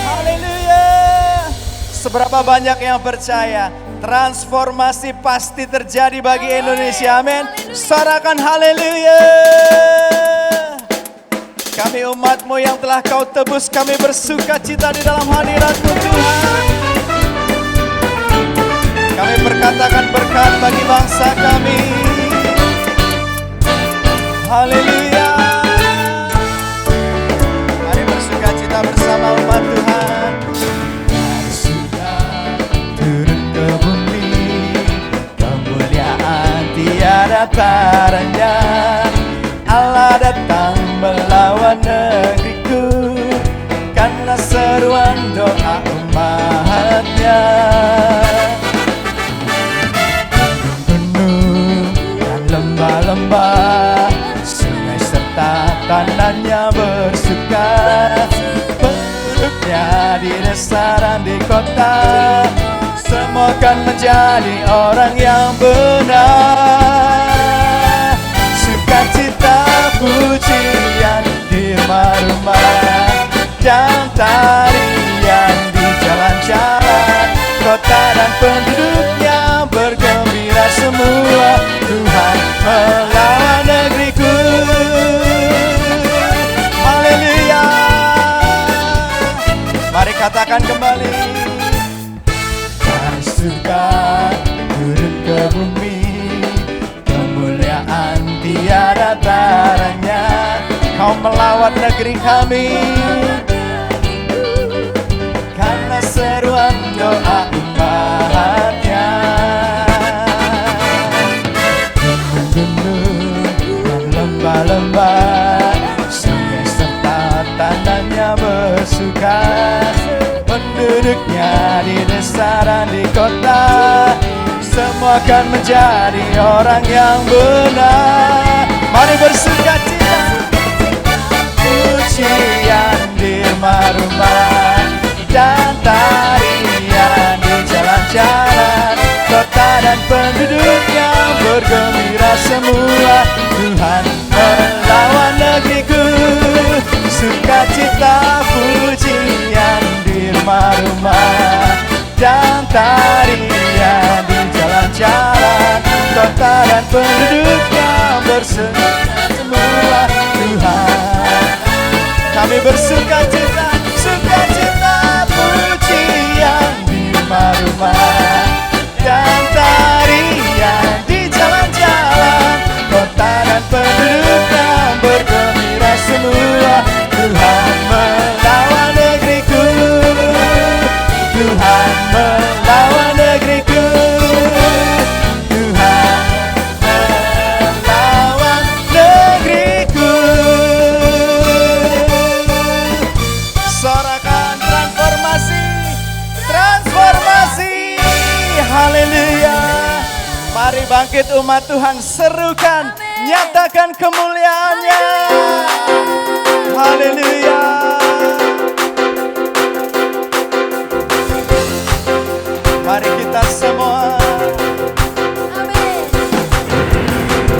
Haleluya. Seberapa banyak yang percaya transformasi pasti terjadi bagi Indonesia, amin. Sorakan haleluya. Kami umat-Mu yang telah Kau tebus, kami bersuka cita di dalam hadirat-Mu Tuhan. Kami berkatakan berkat bagi bangsa kami. Haleluya. Mari bersuka cita bersama umat Tuhan. Mari sudah turun ke bumi, kemuliaan tiada taranya. Allah datang melawan negeriku, karena seruan doa umatnya. Gunung dan lembah-lembah, sungai serta tanahnya bersuka. Penduduknya di desa dan di kota, semua akan menjadi orang yang benar. Sukacita pujian di rumah-rumah, dan tarian di jalan-jalan. Kota dan penduduknya bergembira semua. Tuhan melawan negeriku. Haleluya. Mari katakan kembali. Dari surga turun ke bumi, kemuliaan tiada taranya. Kau melawat negeri kami, karena seruan doa umatnya. Gunung-gunung dan lembah-lembah, sungai serta tanahnya bersuka. Penduduknya di desa dan di kota, semua akan menjadi orang yang benar. Mari bersuka cita, pujian di rumah-rumah, dan tarian di jalan-jalan. Kota dan penduduknya bergembira semua. Tuhan melawan negeriku. Sukacita pujian di rumah-rumah, dan tarian di jalan-jalan. Kota dan penduduknya bersemangat semua. Tuhan, kami bersuka cita, sukacita pujian di rumah-rumah, dan tarian di jalan-jalan. Kota dan penduduknya bergembira semua. Tuhan melawan negeriku. Tuhan melawan negeriku. Tuhan melawan negeriku. Sorakan transformasi, transformasi. Haleluya. Mari bangkit umat Tuhan, serukan, nyatakan kemuliaannya. Haleluya. Mari kita semua,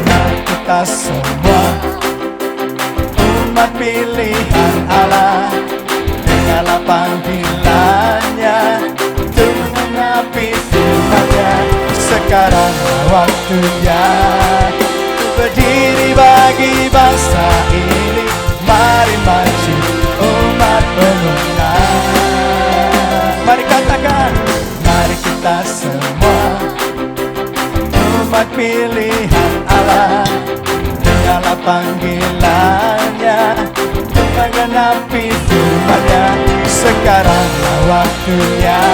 mari kita semua, umat pilihan Allah, dengarlah panggilannya untuk mengabdi firman-Nya. Sekarang waktunya berdiri bagi bangsa ini. Mari maju umat pemenang. Mari katakan, mari kita semua, umat pilihan Allah, dengarlah panggilannya untuk menggenapi firman-Nya. Sekarang waktunya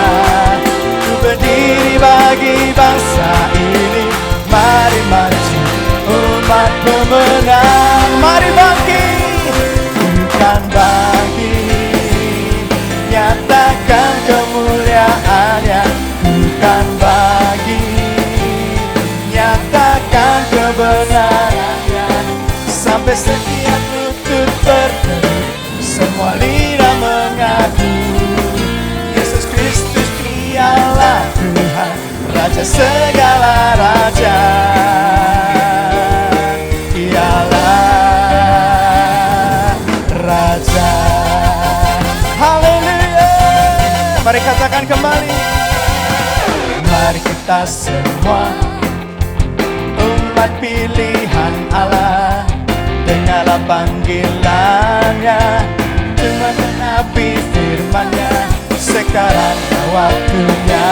berdiri bagi bangsa ini. Mari maju umat pemenang. Mari bangkit, bukan bangkit, nyatakan kemuliaannya. Bukan bangkit, nyatakan kebenarannya. Sampai setiap lutut berteduh, semua lidah mengaku, Yesus Kristus Dialah Tuhan, Raja segala raja. Dialah Raja. Haleluya. Mari katakan kembali. Mari kita semua umat pilihan Allah, dengarlah panggilannya, cuma menabi firman-Nya. Sekarang waktunya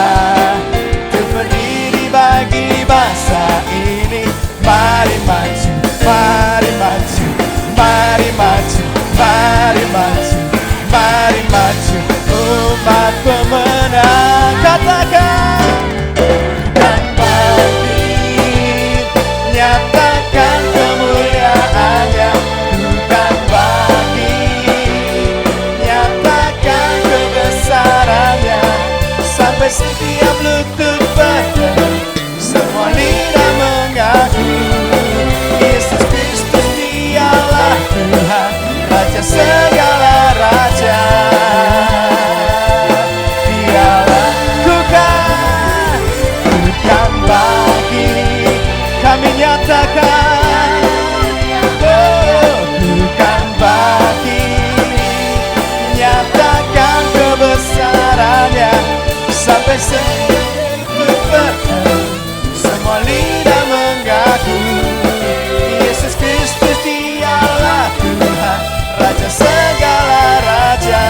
untuk berdiri bagi bangsa ini. Mari maju, mari maju, mari maju, mari maju, mari maju, umat pemenang. Katakan dan bangkit, nyatakan kemuliaan-Nya. Bukan bangkit, nyatakan kebesaran-Nya. Sampai setiap lutut berteduh, semua lidah mengaku Yesus Kristus Dialah Tuhan, Raja segala raja. Dialah bukan bangkit, kami nyatakan. Oh, bukan bangkit, nyatakan kebesaran-Nya. Sampai selutut berteduh, semua lidah mengaku Yesus Kristus Dialah Tuhan, Raja segala raja.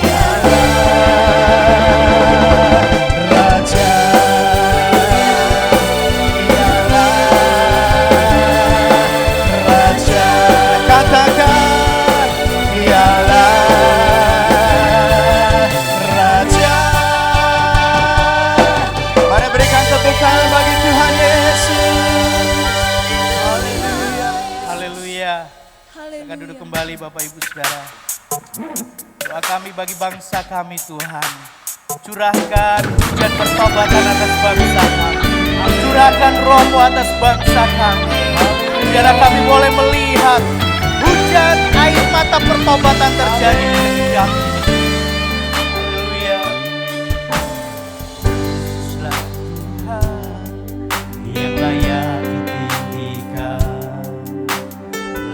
Dialah Raja, Dialah Raja. Katakan Dialah Raja. Mari berikan tepuk tangan bagi Tuhan Yesus. Haleluya. Haleluya. Akan duduk kembali Bapak Ibu Saudara. Doa kami bagi bangsa kami Tuhan. Curahkan hujan pertobatan atas bangsa kami. Curahkan roh-Mu atas bangsa kami. Biar kami boleh melihat hujan air mata pertobatan terjadi di negeri kami. Haleluya. Yesuslah Tuhan yang layak ditinggikan,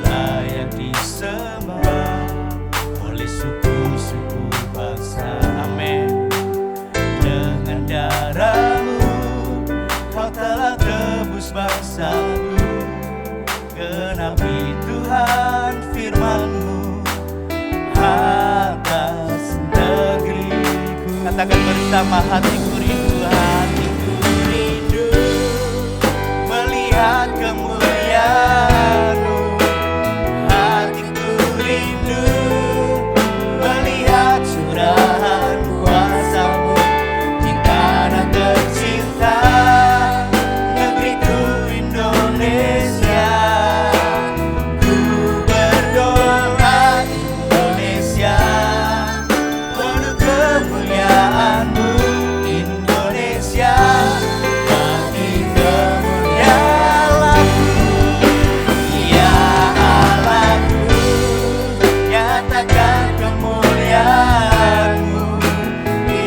layak disembah oleh suku-suku bangsa. Amin. Dengan darah-Mu Kau telah tebus bangsa-Mu. Genapi Tuhan firman-Mu atas negeriku. Katakan bersama, hatiku rindu, hatiku rindu melihat kemuliaan-Mu. Hatiku rindu melihat curahan kuasa-Mu di tanah tercinta, negeriku Indonesia. Ku berdoa Indonesia, penuh kemuliaan-Mu Indonesia. Bagi kemuliaan-Mu, ya Allahku, nyatakan kemuliaan-Mu.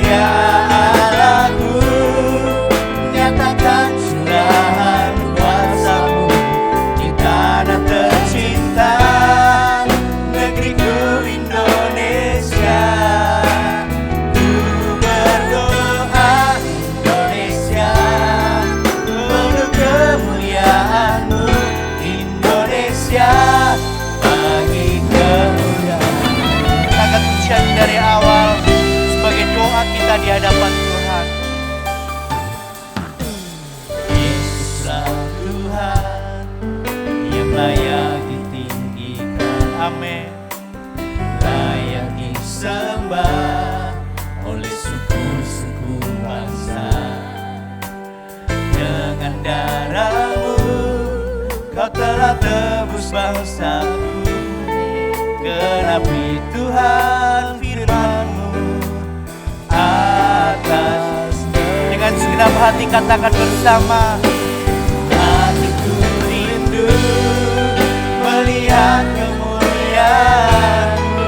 Ya Allahku, nyatakan curahan kuasa-Mu di tanah tercinta, negeriku Indonesia. Ku berdoa Indonesia, penuh kemuliaan-Mu Indonesia. Bagi kemuliaan, sangat pujian dari awal sebagai doa kita di hadapan Tuhan. Yesuslah Tuhan yang layak ditinggikan. Amin. Layak disembah oleh suku-suku bangsa. Dengan darah-Mu Kau telah tebus bangsa-Ku. Genapi Tuhan firman-Mu atas. Dengan segenap hati katakan bersama, hatiku rindu melihat kemuliaan-Mu.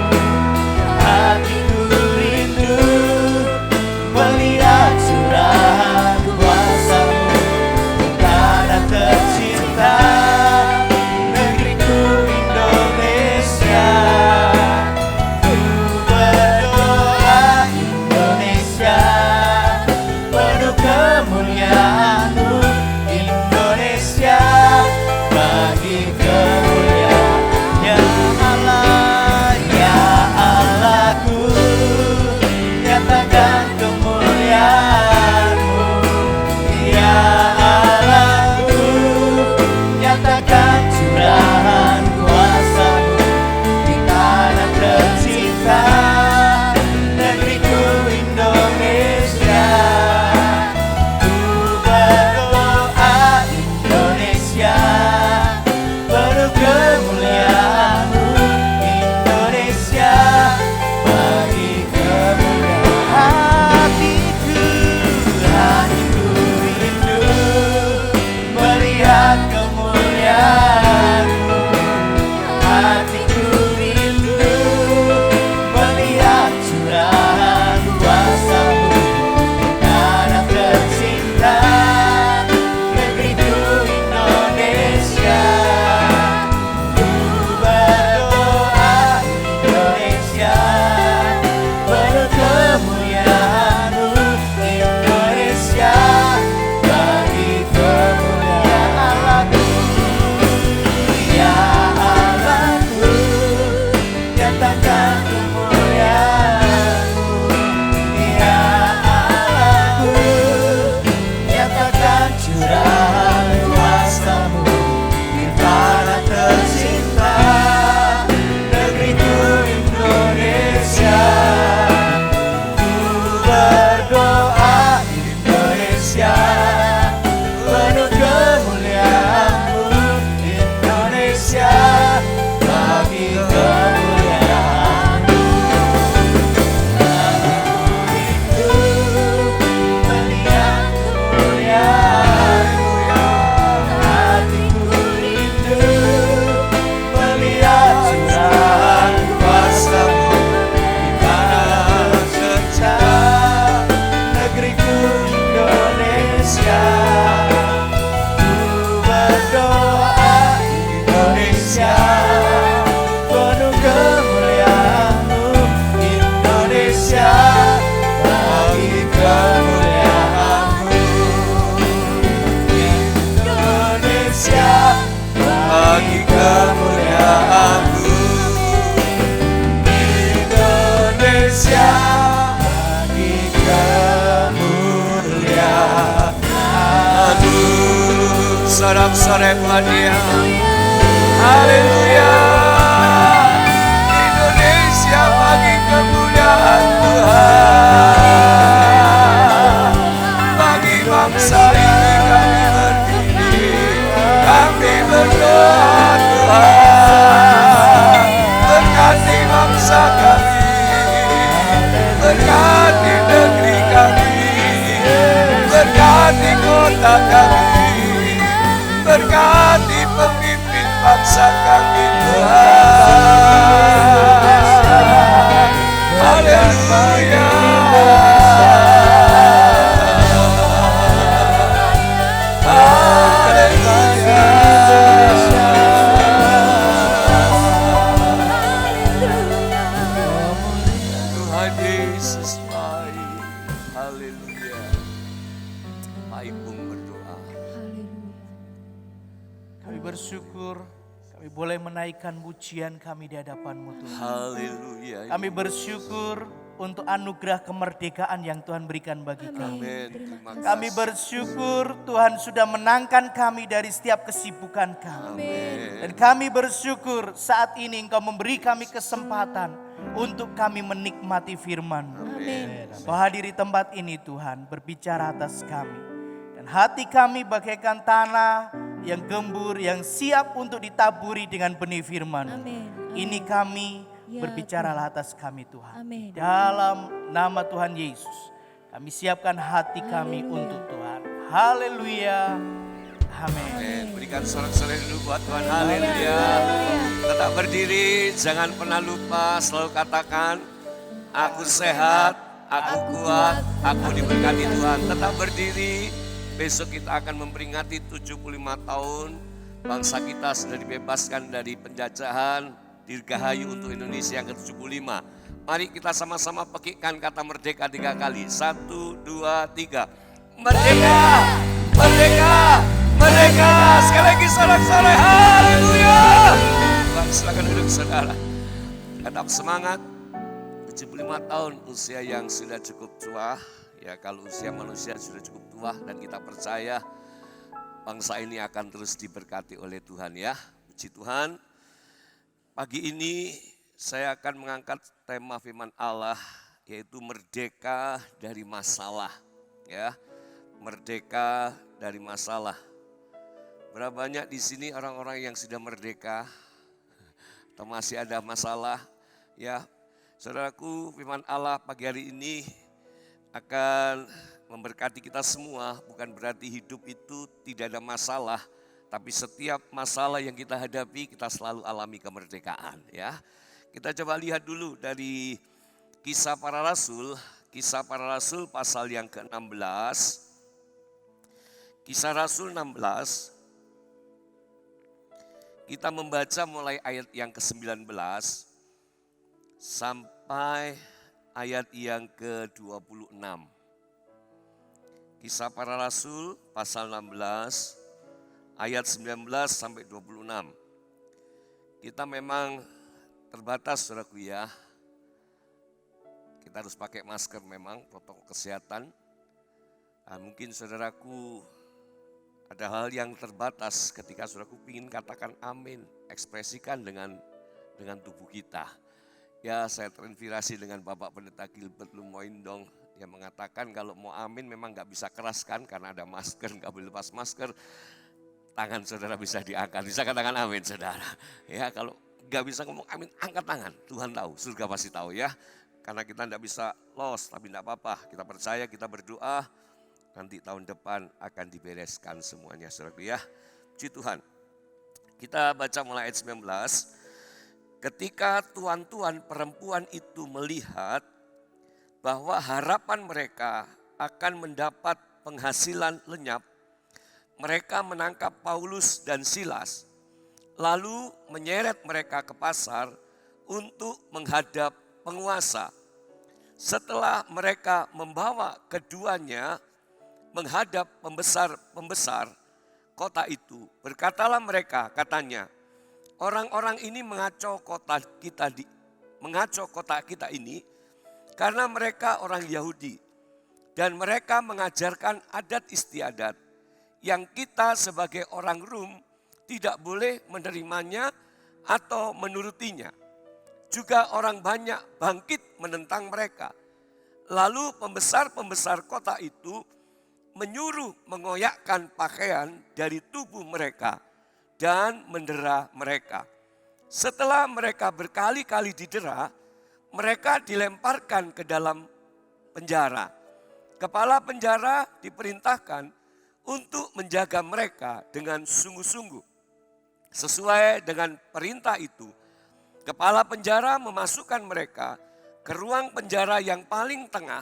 Hatiku rindu melihat curahan kuasa-Mu di tanah tercinta, negeriku Indonesia. Ku berdoa sorak-sorai buat Dia. Haleluya. Indonesia bagi kemuliaan Tuhan. Bagi bangsa ini kami berdiri, kami berdoa Tuhan. Berkati bangsa kami, berkati negeri kami, berkati kota kami, berkati pemimpin bangsa kami Tuhan. Haleluya. Tuhan Yesus baik. Haleluya. Pak Ipung berdoa. Kami bersyukur kami boleh menaikkan pujian kami di hadapan-Mu Tuhan. Haleluya. Kami bersyukur untuk anugerah kemerdekaan yang Tuhan berikan bagi kami. Amin. Terima kasih. Kami bersyukur Tuhan sudah menangkan kami dari setiap kesibukan kami. Amin. Dan kami bersyukur saat ini Engkau memberi kami kesempatan untuk kami menikmati firman-Mu. Kau hadiri tempat ini Tuhan, berbicara atas kami. Dan hati kami bagaikan tanah yang gembur, yang siap untuk ditaburi dengan benih firman. Ini kami, berbicaralah atas kami Tuhan. Amin. Dalam nama Tuhan Yesus, kami siapkan hati kami untuk Tuhan. Haleluya. Amin. Amin. Berikan sorak-sorai dulu buat Tuhan. Haleluya. Tetap berdiri, jangan pernah lupa, selalu katakan, aku sehat, aku kuat, aku diberkati Tuhan. Tetap berdiri, besok kita akan memperingati 75 tahun bangsa kita sudah dibebaskan dari penjajahan, dirgahayu untuk Indonesia yang ke-75. Mari kita sama-sama pekikan kata merdeka 3 kali. 1, 2, 3. Merdeka, merdeka, merdeka. Sekali lagi sorak-sorai. Haleluya. Tuhan, silakan duduk saudara. Tetap semangat. 75 tahun usia yang sudah cukup tua. Ya, kalau usia manusia sudah cukup tua dan kita percaya bangsa ini akan terus diberkati oleh Tuhan ya. Puji Tuhan. Pagi ini saya akan mengangkat tema firman Allah yaitu merdeka dari masalah. Ya, merdeka dari masalah. Berapa banyak di sini orang-orang yang sudah merdeka atau masih ada masalah? Ya, saudaraku, firman Allah pagi hari ini akan memberkati kita semua. Bukan berarti hidup itu tidak ada masalah, tapi setiap masalah yang kita hadapi kita selalu alami kemerdekaan ya. Kita coba lihat dulu dari Kisah Para Rasul, Kisah Para Rasul pasal yang ke-16. Kisah Rasul 16. Kita membaca mulai ayat yang ke-19 sampai ayat yang ke-26. Kisah Para Rasul pasal 16 ayat 19 sampai 26. Kita memang terbatas saudaraku ya. Kita harus pakai masker memang, protokol kesehatan. Nah, mungkin saudaraku ada hal yang terbatas ketika saudaraku ingin katakan amin, ekspresikan dengan tubuh kita. Ya, saya terinspirasi dengan Bapak Pendeta Gilbert Lumoindong yang mengatakan kalau mau amin memang gak bisa keras kan karena ada masker, gak boleh lepas masker. Tangan saudara bisa diangkat, bisa katakan amin saudara. Ya, kalau gak bisa ngomong amin, angkat tangan. Tuhan tahu, surga pasti tahu ya. Karena kita gak bisa lost, tapi gak apa-apa. Kita percaya, kita berdoa. Nanti tahun depan akan dibereskan semuanya saudaraku ya. Puji Tuhan. Kita baca mulai ayat 19. Ketika tuan-tuan perempuan itu melihat bahwa harapan mereka akan mendapat penghasilan lenyap, mereka menangkap Paulus dan Silas, lalu menyeret mereka ke pasar untuk menghadap penguasa. Setelah mereka membawa keduanya menghadap pembesar kota itu, berkatalah mereka, katanya, orang-orang ini mengacau kota kita ini karena mereka orang Yahudi dan mereka mengajarkan adat istiadat yang kita sebagai orang Rum tidak boleh menerimanya atau menurutinya. Juga orang banyak bangkit menentang mereka. Lalu pembesar-pembesar kota itu menyuruh mengoyakkan pakaian dari tubuh mereka dan mendera mereka. Setelah mereka berkali-kali didera, mereka dilemparkan ke dalam penjara. Kepala penjara diperintahkan untuk menjaga mereka dengan sungguh-sungguh. Sesuai dengan perintah itu, kepala penjara memasukkan mereka ke ruang penjara yang paling tengah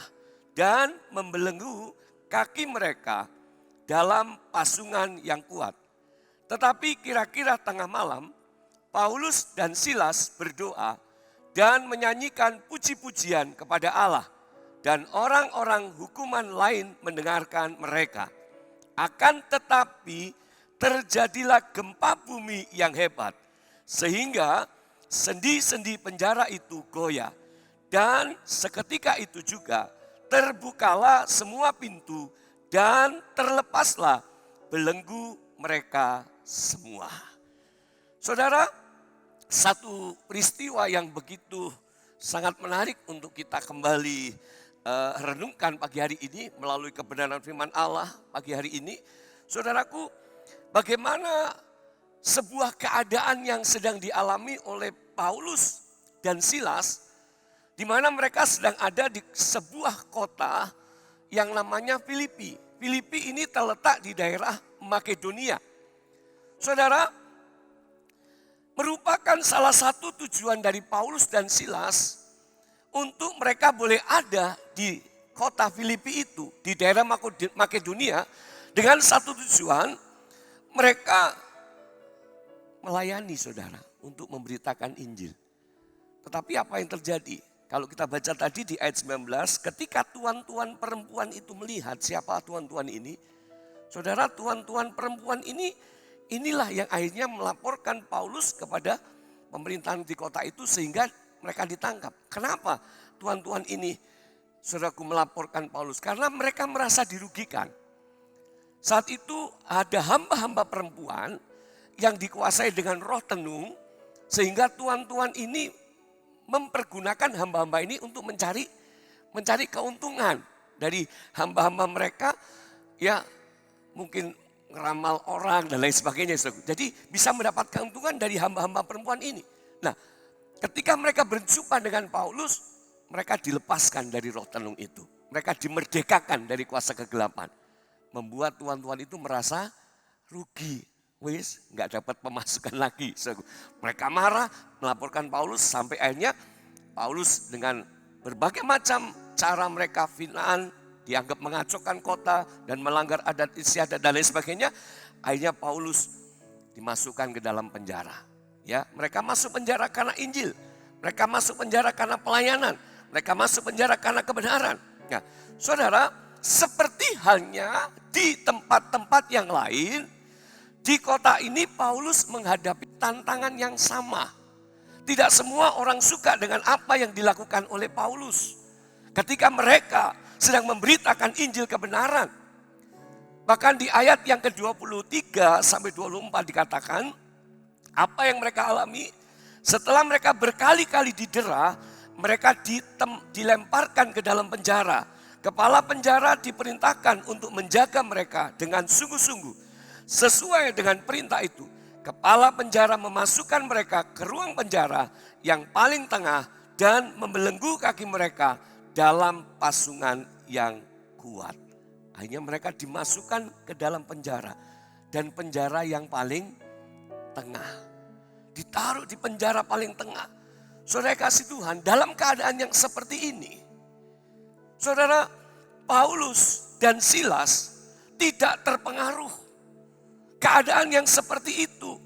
dan membelenggu kaki mereka dalam pasungan yang kuat. Tetapi kira-kira tengah malam, Paulus dan Silas berdoa dan menyanyikan puji-pujian kepada Allah. Dan orang-orang hukuman lain mendengarkan mereka. Akan tetapi terjadilah gempa bumi yang hebat. Sehingga sendi-sendi penjara itu goyah. Dan seketika itu juga terbukalah semua pintu dan terlepaslah belenggu mereka semua. Saudara, satu peristiwa yang begitu sangat menarik untuk kita kembali renungkan pagi hari ini melalui kebenaran firman Allah pagi hari ini. Saudaraku, bagaimana sebuah keadaan yang sedang dialami oleh Paulus dan Silas, di mana mereka sedang ada di sebuah kota yang namanya Filipi. Filipi ini terletak di daerah Makedonia. Saudara, merupakan salah satu tujuan dari Paulus dan Silas untuk mereka boleh ada di kota Filipi itu, di daerah Makedonia, dengan satu tujuan, mereka melayani saudara untuk memberitakan Injil. Tetapi apa yang terjadi? Kalau kita baca tadi di ayat 19, ketika tuan-tuan perempuan itu melihat siapa tuan-tuan ini, saudara, tuan-tuan perempuan inilah yang akhirnya melaporkan Paulus kepada pemerintahan di kota itu sehingga mereka ditangkap. Kenapa tuan-tuan ini, saudaraku, melaporkan Paulus? Karena mereka merasa dirugikan. Saat itu ada hamba-hamba perempuan yang dikuasai dengan roh tenung, sehingga tuan-tuan ini mempergunakan hamba-hamba ini untuk mencari keuntungan dari hamba-hamba mereka, ya mungkin ngeramal orang dan lain sebagainya. Jadi bisa mendapat keuntungan dari hamba-hamba perempuan ini. Nah, ketika mereka berjumpa dengan Paulus, mereka dilepaskan dari roh tenung itu. Mereka dimerdekakan dari kuasa kegelapan. Membuat tuan-tuan itu merasa rugi. Wis, nggak dapat pemasukan lagi. Mereka marah, melaporkan Paulus sampai akhirnya Paulus dengan berbagai macam cara mereka fitnah, dianggap mengacaukan kota dan melanggar adat istiadat dan lain sebagainya. Akhirnya Paulus dimasukkan ke dalam penjara. Ya, mereka masuk penjara karena Injil, mereka masuk penjara karena pelayanan, mereka masuk penjara karena kebenaran. Ya, saudara, seperti halnya di tempat-tempat yang lain, di kota ini Paulus menghadapi tantangan yang sama. Tidak semua orang suka dengan apa yang dilakukan oleh Paulus. Ketika mereka sedang memberitakan Injil kebenaran. Bahkan di ayat yang ke-23 sampai 24 dikatakan, apa yang mereka alami setelah mereka berkali-kali didera, mereka dilemparkan ke dalam penjara. Kepala penjara diperintahkan untuk menjaga mereka dengan sungguh-sungguh. Sesuai dengan perintah itu, kepala penjara memasukkan mereka ke ruang penjara yang paling tengah dan membelenggu kaki mereka dalam pasungan yang kuat. Akhirnya mereka dimasukkan ke dalam penjara dan penjara yang paling tengah. Ditaruh di penjara paling tengah. Saudara kasih Tuhan, dalam keadaan yang seperti ini, saudara, Paulus dan Silas tidak terpengaruh. Keadaan yang seperti itu,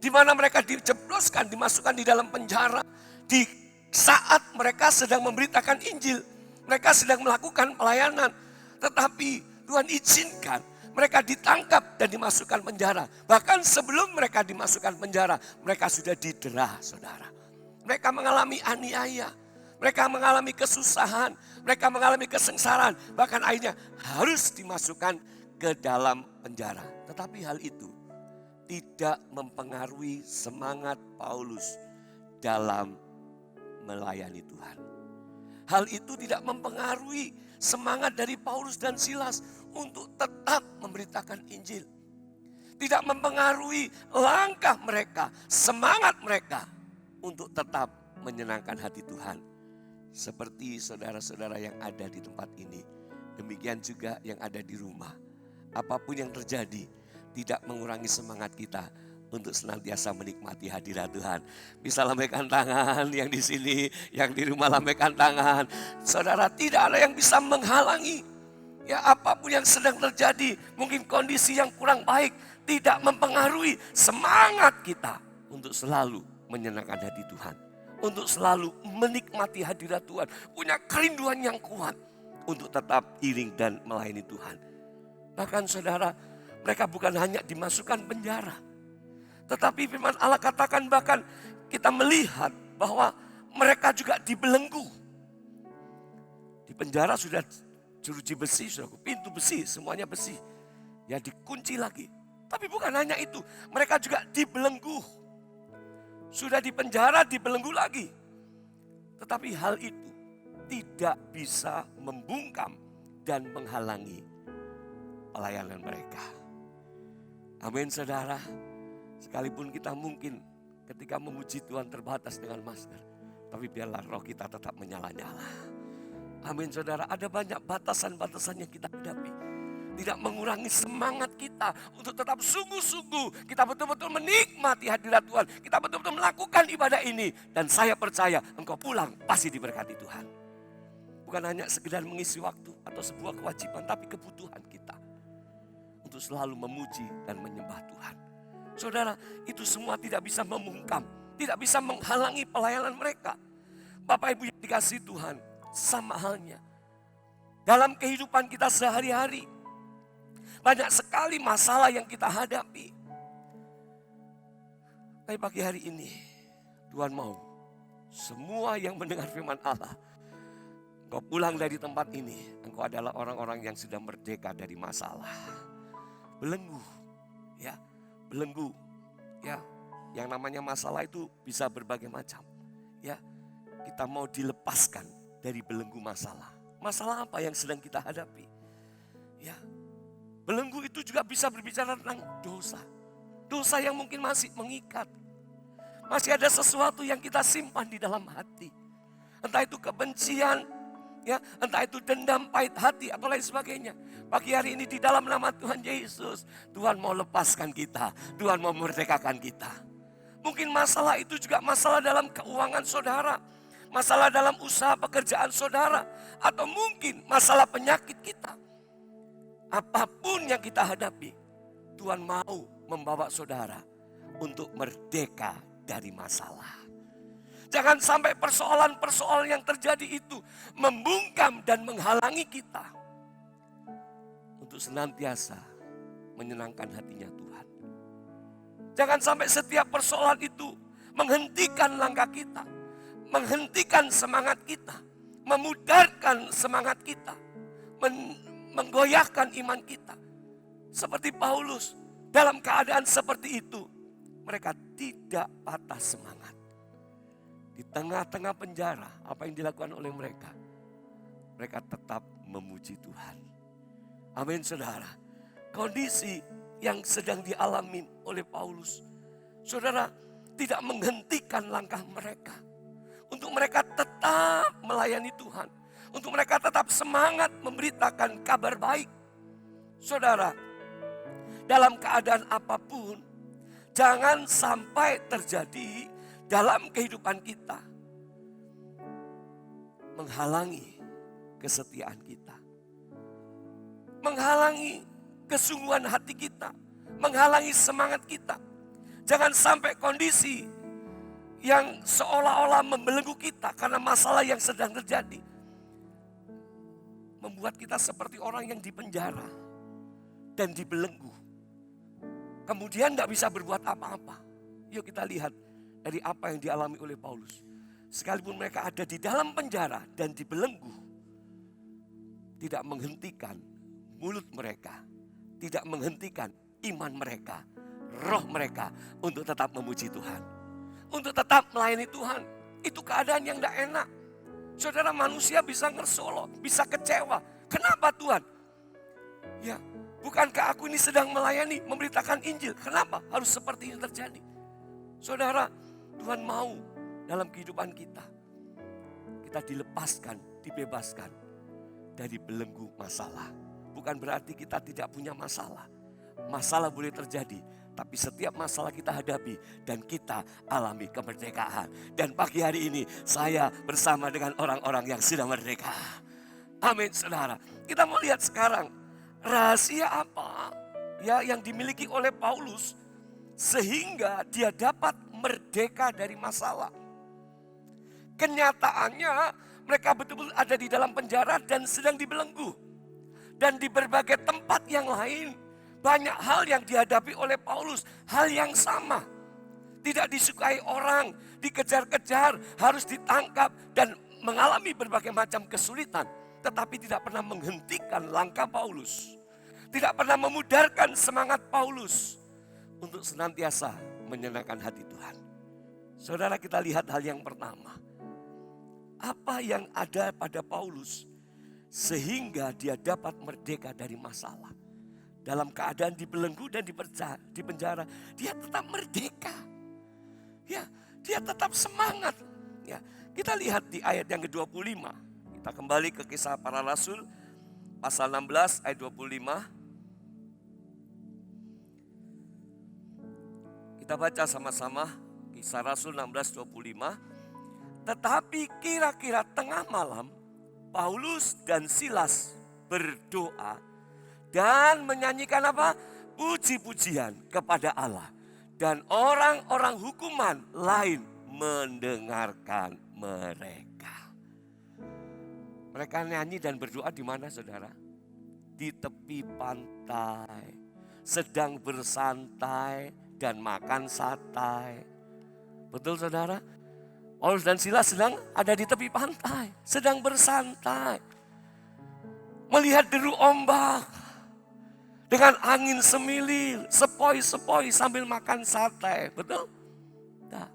di mana mereka dijebloskan, dimasukkan di dalam penjara, di saat mereka sedang memberitakan Injil, mereka sedang melakukan pelayanan, tetapi Tuhan izinkan mereka ditangkap dan dimasukkan penjara. Bahkan sebelum mereka dimasukkan penjara, mereka sudah didera, saudara. Mereka mengalami aniaya, mereka mengalami kesusahan, mereka mengalami kesengsaraan, bahkan akhirnya harus dimasukkan ke dalam penjara. Tetapi hal itu tidak mempengaruhi semangat Paulus dalam melayani Tuhan. Hal itu tidak mempengaruhi semangat dari Paulus dan Silas untuk tetap memberitakan Injil. Tidak mempengaruhi langkah mereka, semangat mereka untuk tetap menyenangkan hati Tuhan. Seperti saudara-saudara yang ada di tempat ini, demikian juga yang ada di rumah. Apapun yang terjadi, tidak mengurangi semangat kita untuk senantiasa menikmati hadirat Tuhan. Bisa lambaikan tangan yang di sini, yang di rumah lambaikan tangan. Saudara, tidak ada yang bisa menghalangi. Ya, apapun yang sedang terjadi, mungkin kondisi yang kurang baik, tidak mempengaruhi semangat kita untuk selalu menyenangkan hati Tuhan. Untuk selalu menikmati hadirat Tuhan. Punya kerinduan yang kuat untuk tetap iring dan melayani Tuhan. Bahkan saudara, mereka bukan hanya dimasukkan penjara. Tetapi firman Allah katakan bahkan kita melihat bahwa mereka juga dibelenggu. Di penjara sudah jeruji besi, sudah pintu besi, semuanya besi. Ya dikunci lagi. Tapi bukan hanya itu, mereka juga dibelenggu. Sudah di penjara, dibelenggu lagi. Tetapi hal itu tidak bisa membungkam dan menghalangi pelayanan mereka. Amin saudara. Sekalipun kita mungkin ketika memuji Tuhan terbatas dengan masker, tapi biarlah roh kita tetap menyala-nyala. Amin saudara, ada banyak batasan-batasan yang kita hadapi. Tidak mengurangi semangat kita untuk tetap sungguh-sungguh. Kita betul-betul menikmati hadirat Tuhan. Kita betul-betul melakukan ibadah ini. Dan saya percaya engkau pulang pasti diberkati Tuhan. Bukan hanya sekedar mengisi waktu atau sebuah kewajiban, tapi kebutuhan kita. Untuk selalu memuji dan menyembah Tuhan. Saudara, itu semua tidak bisa membungkam. Tidak bisa menghalangi pelayanan mereka. Bapak Ibu yang dikasihi Tuhan, sama halnya. Dalam kehidupan kita sehari-hari, banyak sekali masalah yang kita hadapi. Tapi pagi hari ini, Tuhan mau semua yang mendengar firman Allah, engkau pulang dari tempat ini, engkau adalah orang-orang yang sudah merdeka dari masalah. Belenggu, ya, belenggu, ya, yang namanya masalah itu bisa berbagai macam, ya. Kita mau dilepaskan dari belenggu masalah. Masalah apa yang sedang kita hadapi, ya. Belenggu itu juga bisa berbicara tentang dosa. Dosa yang mungkin masih mengikat. Masih ada sesuatu yang kita simpan di dalam hati. Entah itu kebencian, ya, entah itu dendam, pahit hati atau lain sebagainya. Pagi hari ini di dalam nama Tuhan Yesus, Tuhan mau lepaskan kita. Tuhan mau memerdekakan kita. Mungkin masalah itu juga masalah dalam keuangan saudara. Masalah dalam usaha pekerjaan saudara. Atau mungkin masalah penyakit kita. Apapun yang kita hadapi, Tuhan mau membawa saudara untuk merdeka dari masalah. Jangan sampai persoalan-persoalan yang terjadi itu membungkam dan menghalangi kita untuk senantiasa menyenangkan hatinya Tuhan. Jangan sampai setiap persoalan itu menghentikan langkah kita, menghentikan semangat kita, memudarkan semangat kita, menggoyahkan iman kita. Seperti Paulus, dalam keadaan seperti itu, mereka tidak patah semangat. Di tengah-tengah penjara, apa yang dilakukan oleh mereka? Mereka tetap memuji Tuhan. Amin saudara. Kondisi yang sedang dialami oleh Paulus, saudara, tidak menghentikan langkah mereka. Untuk mereka tetap melayani Tuhan. Untuk mereka tetap semangat memberitakan kabar baik. Saudara, dalam keadaan apapun, jangan sampai terjadi dalam kehidupan kita menghalangi kesetiaan kita. Menghalangi kesungguhan hati kita. Menghalangi semangat kita. Jangan sampai kondisi yang seolah-olah membelenggu kita karena masalah yang sedang terjadi membuat kita seperti orang yang dipenjara dan dibelenggu. Kemudian tidak bisa berbuat apa-apa. Yuk kita lihat dari apa yang dialami oleh Paulus. Sekalipun mereka ada di dalam penjara dan dibelenggu, tidak menghentikan mulut mereka tidak menghentikan iman mereka, roh mereka untuk tetap memuji Tuhan. Untuk tetap melayani Tuhan. Itu keadaan yang tidak enak. Saudara, manusia bisa ngersolo, bisa kecewa. Kenapa Tuhan? Ya, bukankah aku ini sedang melayani, memberitakan Injil? Kenapa harus seperti ini terjadi? Saudara, Tuhan mau dalam kehidupan kita dilepaskan, dibebaskan dari belenggu masalah. Bukan berarti kita tidak punya masalah. Masalah boleh terjadi, tapi setiap masalah kita hadapi dan kita alami kemerdekaan. Dan pagi hari ini saya bersama dengan orang-orang yang sudah merdeka. Amin, saudara. Kita mau lihat sekarang rahasia apa ya yang dimiliki oleh Paulus sehingga dia dapat merdeka dari masalah. Kenyataannya mereka betul-betul ada di dalam penjara dan sedang dibelenggu. Dan di berbagai tempat yang lain banyak hal yang dihadapi oleh Paulus. Hal yang sama. Tidak disukai orang, dikejar-kejar, harus ditangkap dan mengalami berbagai macam kesulitan. Tetapi tidak pernah menghentikan langkah Paulus. Tidak pernah memudarkan semangat Paulus untuk senantiasa menyenangkan hati Tuhan. Saudara, kita lihat hal yang pertama. Apa yang ada pada Paulus sehingga dia dapat merdeka dari masalah. Dalam keadaan dibelenggu dan di penjara, dia tetap merdeka. Ya, dia tetap semangat. Ya, kita lihat di ayat yang ke-25. Kita kembali ke Kisah Para Rasul pasal 16 ayat 25. Kita baca sama-sama Kisah Rasul 16:25. Tetapi kira-kira tengah malam, Paulus dan Silas berdoa dan menyanyikan apa? Puji-pujian kepada Allah. Dan orang-orang hukuman lain mendengarkan mereka. Mereka nyanyi dan berdoa di mana, saudara? Di tepi pantai, sedang bersantai dan makan satai. Betul, saudara? Paulus dan Silas sedang ada di tepi pantai, sedang bersantai. Melihat deru ombak, dengan angin semilir, sepoi-sepoi sambil makan sate, betul? Nah,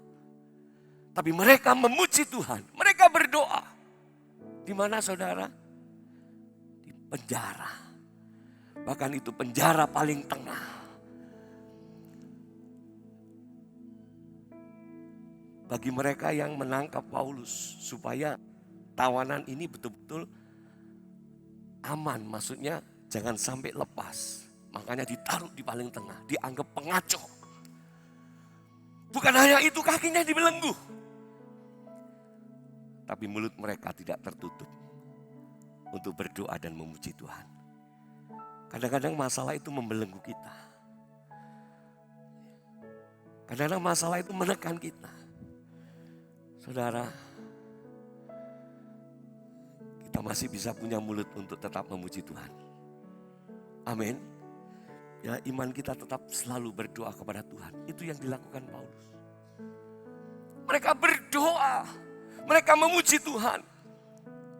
tapi mereka memuji Tuhan, mereka berdoa. Di mana, saudara? Di penjara. Bahkan itu penjara paling tengah. Bagi mereka yang menangkap Paulus supaya tawanan ini betul-betul aman, maksudnya jangan sampai lepas. Makanya ditaruh di paling tengah, dianggap pengacau. Bukan hanya itu, kakinya dibelenggu. Tapi mulut mereka tidak tertutup untuk berdoa dan memuji Tuhan. Kadang-kadang masalah itu membelenggu kita. Kadang-kadang masalah itu menekan kita. Saudara, kita masih bisa punya mulut untuk tetap memuji Tuhan. Amin. Ya, iman kita tetap selalu berdoa kepada Tuhan. Itu yang dilakukan Paulus. Mereka berdoa, mereka memuji Tuhan.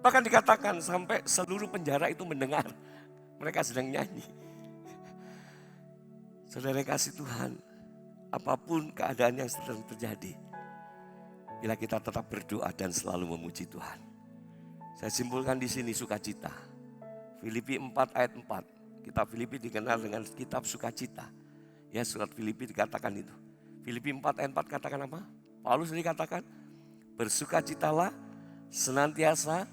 Bahkan dikatakan sampai seluruh penjara itu mendengar mereka sedang nyanyi. Saudara kasih Tuhan, apapun keadaan yang sedang terjadi, bila kita tetap berdoa dan selalu memuji Tuhan. Saya simpulkan di sini sukacita. Filipi 4 ayat 4. Kitab Filipi dikenal dengan kitab sukacita. Ya, surat Filipi dikatakan itu. Filipi 4 ayat 4 katakan apa? Paulus dikatakan, bersukacitalah senantiasa.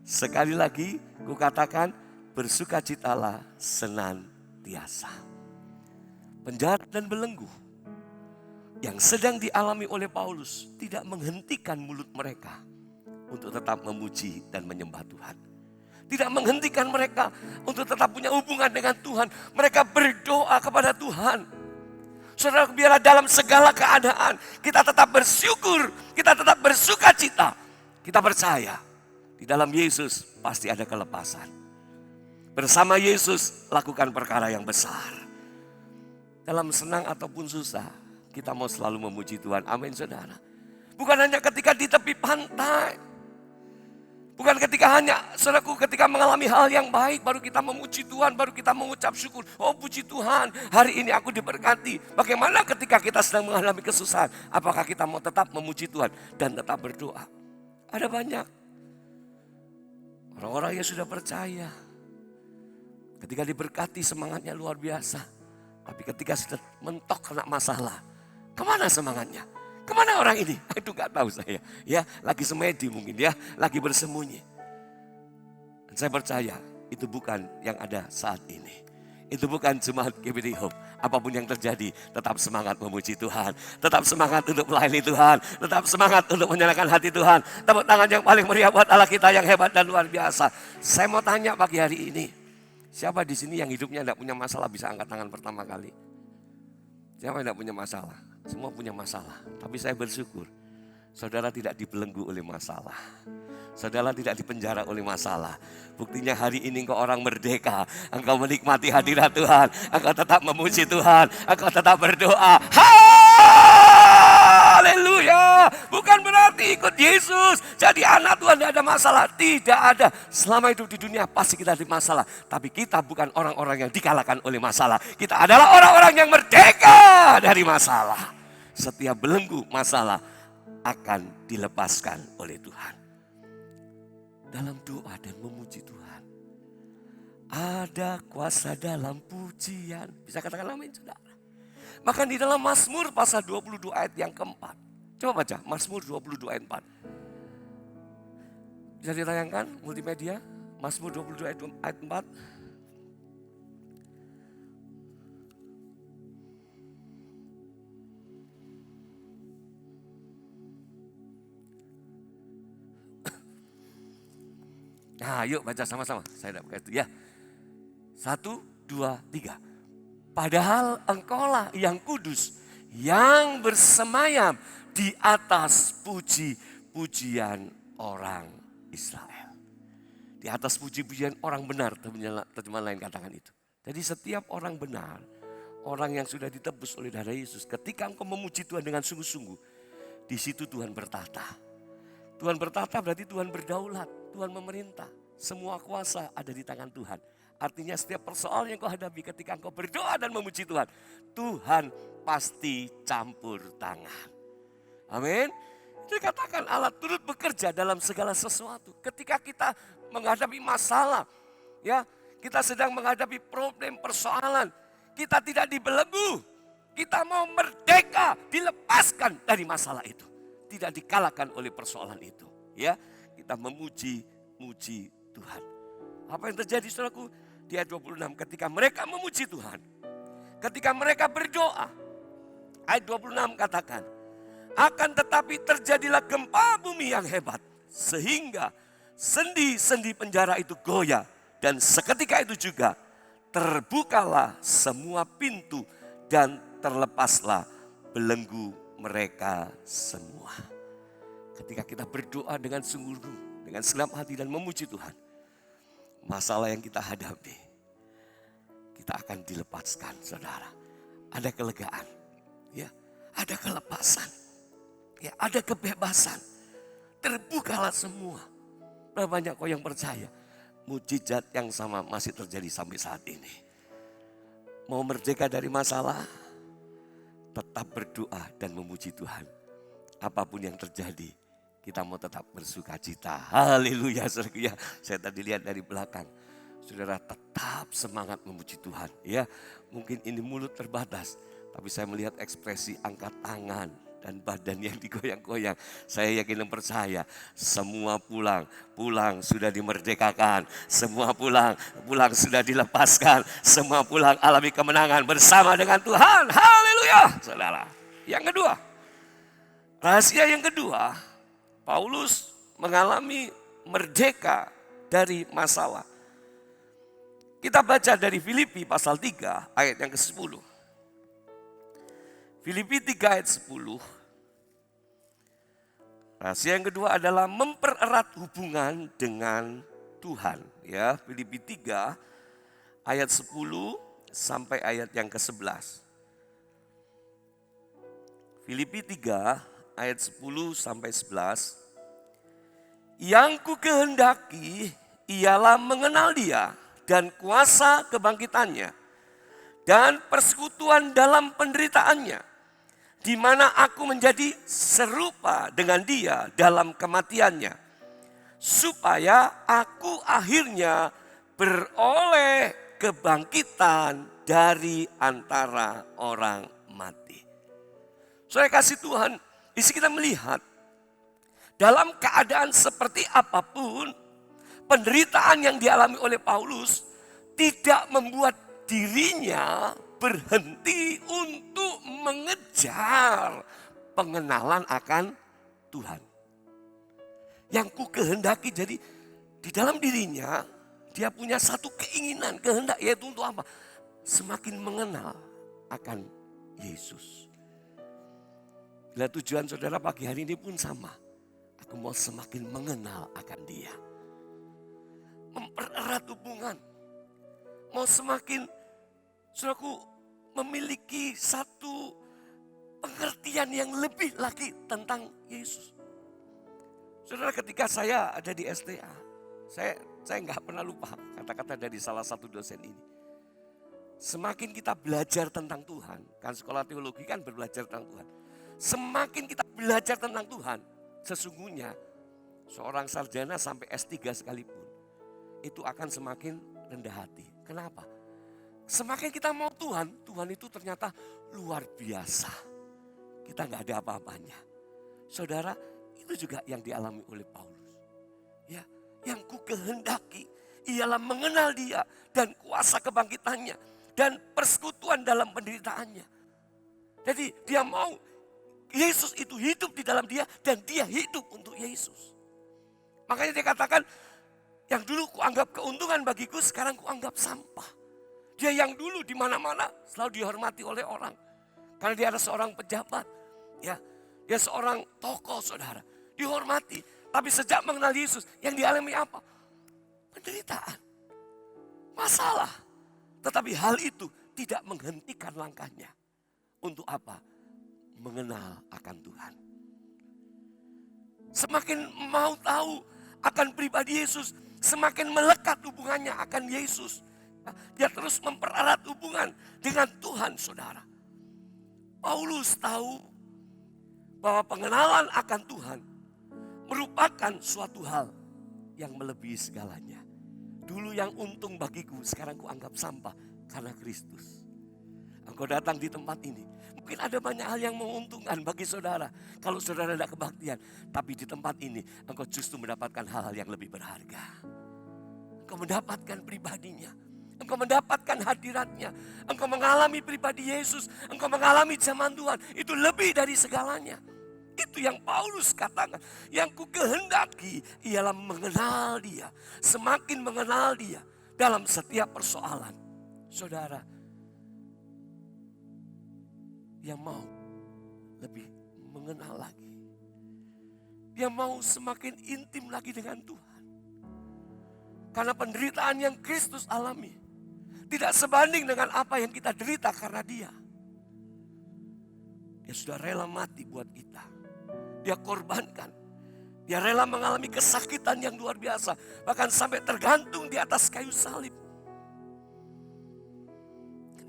Sekali lagi kukatakan, bersukacitalah senantiasa. Penjara dan belenggu yang sedang dialami oleh Paulus tidak menghentikan mulut mereka untuk tetap memuji dan menyembah Tuhan. Tidak menghentikan mereka untuk tetap punya hubungan dengan Tuhan. Mereka berdoa kepada Tuhan. Saudara, biarlah dalam segala keadaan kita tetap bersyukur, kita tetap bersukacita. Kita percaya di dalam Yesus pasti ada kelepasan. Bersama Yesus lakukan perkara yang besar. Dalam senang ataupun susah, kita mau selalu memuji Tuhan. Amin, saudara. Bukan hanya ketika di tepi pantai. Bukan ketika hanya, saudaraku, ketika mengalami hal yang baik, baru kita memuji Tuhan, baru kita mengucap syukur. Oh puji Tuhan, hari ini aku diberkati. Bagaimana ketika kita sedang mengalami kesusahan? Apakah kita mau tetap memuji Tuhan dan tetap berdoa? Ada banyak orang-orang yang sudah percaya. Ketika diberkati semangatnya luar biasa. Tapi ketika sudah mentok kena masalah, kemana semangatnya? Kemana orang ini? Itu gak tahu saya. Ya, lagi semedi mungkin ya, lagi bersembunyi. Dan saya percaya itu bukan yang ada saat ini. Itu bukan jemaat GBD Hope. Apapun yang terjadi, tetap semangat memuji Tuhan. Tetap semangat untuk melayani Tuhan. Tetap semangat untuk menyalakan hati Tuhan. Tepuk tangan yang paling meriah buat Allah kita yang hebat dan luar biasa. Saya mau tanya pagi hari ini. Siapa di sini yang hidupnya tidak punya masalah bisa angkat tangan pertama kali? Siapa yang tidak punya masalah? Semua punya masalah. Tapi saya bersyukur. Saudara tidak dibelenggu oleh masalah. Saudara tidak dipenjara oleh masalah. Buktinya hari ini engkau orang merdeka. Engkau menikmati hadirat Tuhan. Engkau tetap memuji Tuhan. Engkau tetap berdoa. Haleluya. Bukan berarti ikut Yesus. Jadi anak Tuhan tidak ada masalah. Tidak ada. Selama hidup di dunia pasti kita ada masalah. Tapi kita bukan orang-orang yang dikalahkan oleh masalah. Kita adalah orang-orang yang merdeka dari masalah. Setiap belenggu masalah akan dilepaskan oleh Tuhan. Dalam doa dan memuji Tuhan. Ada kuasa dalam pujian. Bisa katakan amin saudara. Maka di dalam Mazmur pasal 22 ayat yang keempat. Coba baca Mazmur 22 ayat 4. Bisa ditayangkan multimedia. Mazmur 22 ayat 4. Nah yuk baca sama-sama. Saya tidak pakai itu ya. 1, 2, 3. Padahal engkaulah yang kudus, yang bersemayam di atas puji-pujian orang Israel. Di atas puji-pujian orang benar, terjemahan lain katakan itu. Jadi setiap orang benar, orang yang sudah ditebus oleh darah Yesus, ketika engkau memuji Tuhan dengan sungguh-sungguh, di situ Tuhan bertata. Tuhan bertata berarti Tuhan berdaulat, Tuhan memerintah. Semua kuasa ada di tangan Tuhan. Artinya setiap persoalan yang kau hadapi ketika engkau berdoa dan memuji Tuhan, Tuhan pasti campur tangan. Amin. Dikatakan Allah turut bekerja dalam segala sesuatu. Ketika kita menghadapi masalah, ya, kita sedang menghadapi problem, persoalan, kita tidak dibelenggu. Kita mau merdeka, dilepaskan dari masalah itu. Tidak dikalahkan oleh persoalan itu. Ya, kita memuji Tuhan. Apa yang terjadi saudaraku? Di ayat 26, ketika mereka memuji Tuhan, ketika mereka berdoa, ayat 26 katakan, akan tetapi terjadilah gempa bumi yang hebat, sehingga sendi-sendi penjara itu goyah, dan seketika itu juga terbukalah semua pintu dan terlepaslah belenggu mereka semua. Ketika kita berdoa dengan sungguh-sungguh, dengan segenap hati dan memuji Tuhan, masalah yang kita hadapi, kita akan dilepaskan, saudara. Ada kelegaan, ya, ada kelepasan, ya, ada kebebasan. Terbukalah semua. Berapa banyak kau yang percaya mujizat yang sama masih terjadi sampai saat ini. Mau merdeka dari masalah, tetap berdoa dan memuji Tuhan. Apapun yang terjadi, kita mau tetap bersuka cita. Haleluya, saudara. Ya, saya tadi lihat dari belakang. Saudara tetap semangat memuji Tuhan. Ya, mungkin ini mulut terbatas, tapi saya melihat ekspresi angkat tangan dan badan yang digoyang-goyang. Saya yakin dan percaya semua pulang sudah dimerdekakan. Semua pulang sudah dilepaskan. Semua pulang alami kemenangan bersama dengan Tuhan. Haleluya, saudara. Yang kedua, rahasia yang kedua, Paulus mengalami merdeka dari masalah. Kita baca dari Filipi pasal 3 ayat yang ke-10. Filipi 3 ayat 10. Rahasia yang kedua adalah mempererat hubungan dengan Tuhan. Ya, Filipi 3 ayat 10 sampai ayat yang ke-11. Filipi 3 ayat 10 sampai 11. Yang ku kehendaki ialah mengenal Dia dan kuasa kebangkitannya dan persekutuan dalam penderitaannya, di mana aku menjadi serupa dengan Dia dalam kematiannya, supaya aku akhirnya beroleh kebangkitan dari antara orang mati. Saya kasih Tuhan, di sini kita melihat dalam keadaan seperti apapun, penderitaan yang dialami oleh Paulus tidak membuat dirinya berhenti untuk mengejar pengenalan akan Tuhan. Yang ku kehendaki, jadi di dalam dirinya dia punya satu keinginan, kehendak, yaitu untuk apa? Semakin mengenal akan Yesus. Bila tujuan saudara pagi hari ini pun sama. Aku mau semakin mengenal akan Dia. Mempererat hubungan. Mau semakin, saudaraku, memiliki satu pengertian yang lebih lagi tentang Yesus. Saudara, ketika saya ada di STA, saya nggak pernah lupa kata-kata dari salah satu dosen ini. Semakin kita belajar tentang Tuhan, kan sekolah teologi kan belajar tentang Tuhan. Semakin kita belajar tentang Tuhan, sesungguhnya seorang sarjana sampai S3 sekalipun, itu akan semakin rendah hati. Kenapa? Semakin kita mau Tuhan, Tuhan itu ternyata luar biasa. Kita nggak ada apa-apanya. Saudara, itu juga yang dialami oleh Paulus. Ya, yang ku kehendaki ialah mengenal Dia dan kuasa kebangkitannya dan persekutuan dalam penderitaannya. Jadi dia mau Yesus itu hidup di dalam dia dan dia hidup untuk Yesus. Makanya dia katakan, yang dulu kuanggap keuntungan bagiku sekarang kuanggap sampah. Dia yang dulu di mana-mana selalu dihormati oleh orang. Karena dia adalah seorang pejabat. Ya, dia seorang tokoh, saudara. Dihormati. Tapi sejak mengenal Yesus, yang dialami apa? Penderitaan. Masalah. Tetapi hal itu tidak menghentikan langkahnya. Untuk apa? Mengenal akan Tuhan. Semakin mau tahu akan pribadi Yesus, semakin melekat hubungannya akan Yesus. Dia terus mempererat hubungan dengan Tuhan, saudara. Paulus tahu bahwa pengenalan akan Tuhan merupakan suatu hal yang melebihi segalanya. Dulu yang untung bagiku, sekarang kuanggap sampah karena Kristus. Engkau datang di tempat ini, mungkin ada banyak hal yang menguntungkan bagi saudara. Kalau saudara tidak kebaktian, tapi di tempat ini engkau justru mendapatkan hal-hal yang lebih berharga. Engkau mendapatkan pribadinya, engkau mendapatkan hadiratnya, engkau mengalami pribadi Yesus, engkau mengalami zaman Tuhan. Itu lebih dari segalanya. Itu yang Paulus katakan, yang ku kehendaki ialah mengenal Dia, semakin mengenal Dia dalam setiap persoalan. Saudara, dia mau lebih mengenal lagi. Dia mau semakin intim lagi dengan Tuhan. Karena penderitaan yang Kristus alami tidak sebanding dengan apa yang kita derita karena Dia. Dia sudah rela mati buat kita. Dia korbankan. Dia rela mengalami kesakitan yang luar biasa. Bahkan sampai tergantung di atas kayu salib.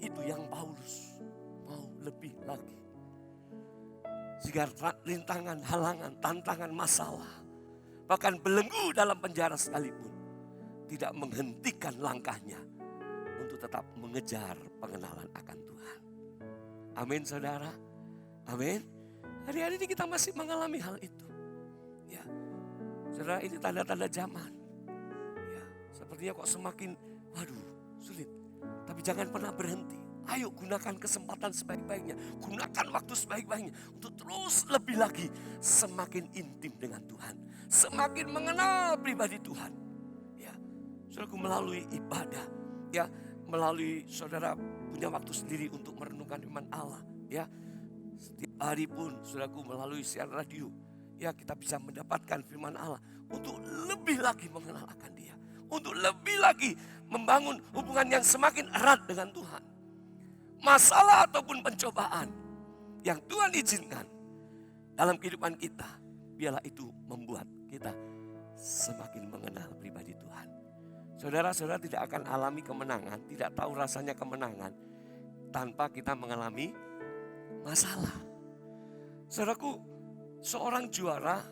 Itu yang Paulus mau lebih lagi. Jika rintangan, halangan, tantangan, masalah, bahkan belenggu dalam penjara sekalipun, tidak menghentikan langkahnya untuk tetap mengejar pengenalan akan Tuhan. Amin, saudara. Amin. Hari-hari ini kita masih mengalami hal itu. Ya, saudara, ini tanda-tanda zaman. Ya, sepertinya kok semakin, sulit. Tapi jangan pernah berhenti. Ayo gunakan kesempatan sebaik-baiknya. Gunakan waktu sebaik-baiknya. Untuk terus lebih lagi semakin intim dengan Tuhan. Semakin mengenal pribadi Tuhan. Ya, saudaraku, melalui ibadah. Ya, melalui saudara punya waktu sendiri untuk merenungkan firman Allah. Ya, setiap hari pun saudaraku melalui siaran radio. Ya, kita bisa mendapatkan firman Allah. Untuk lebih lagi mengenal akan Dia. Untuk lebih lagi membangun hubungan yang semakin erat dengan Tuhan. Masalah ataupun pencobaan yang Tuhan izinkan dalam kehidupan kita, biarlah itu membuat kita semakin mengenal pribadi Tuhan. Saudara-saudara tidak akan alami kemenangan, tidak tahu rasanya kemenangan tanpa kita mengalami masalah. Saudaraku, seorang juara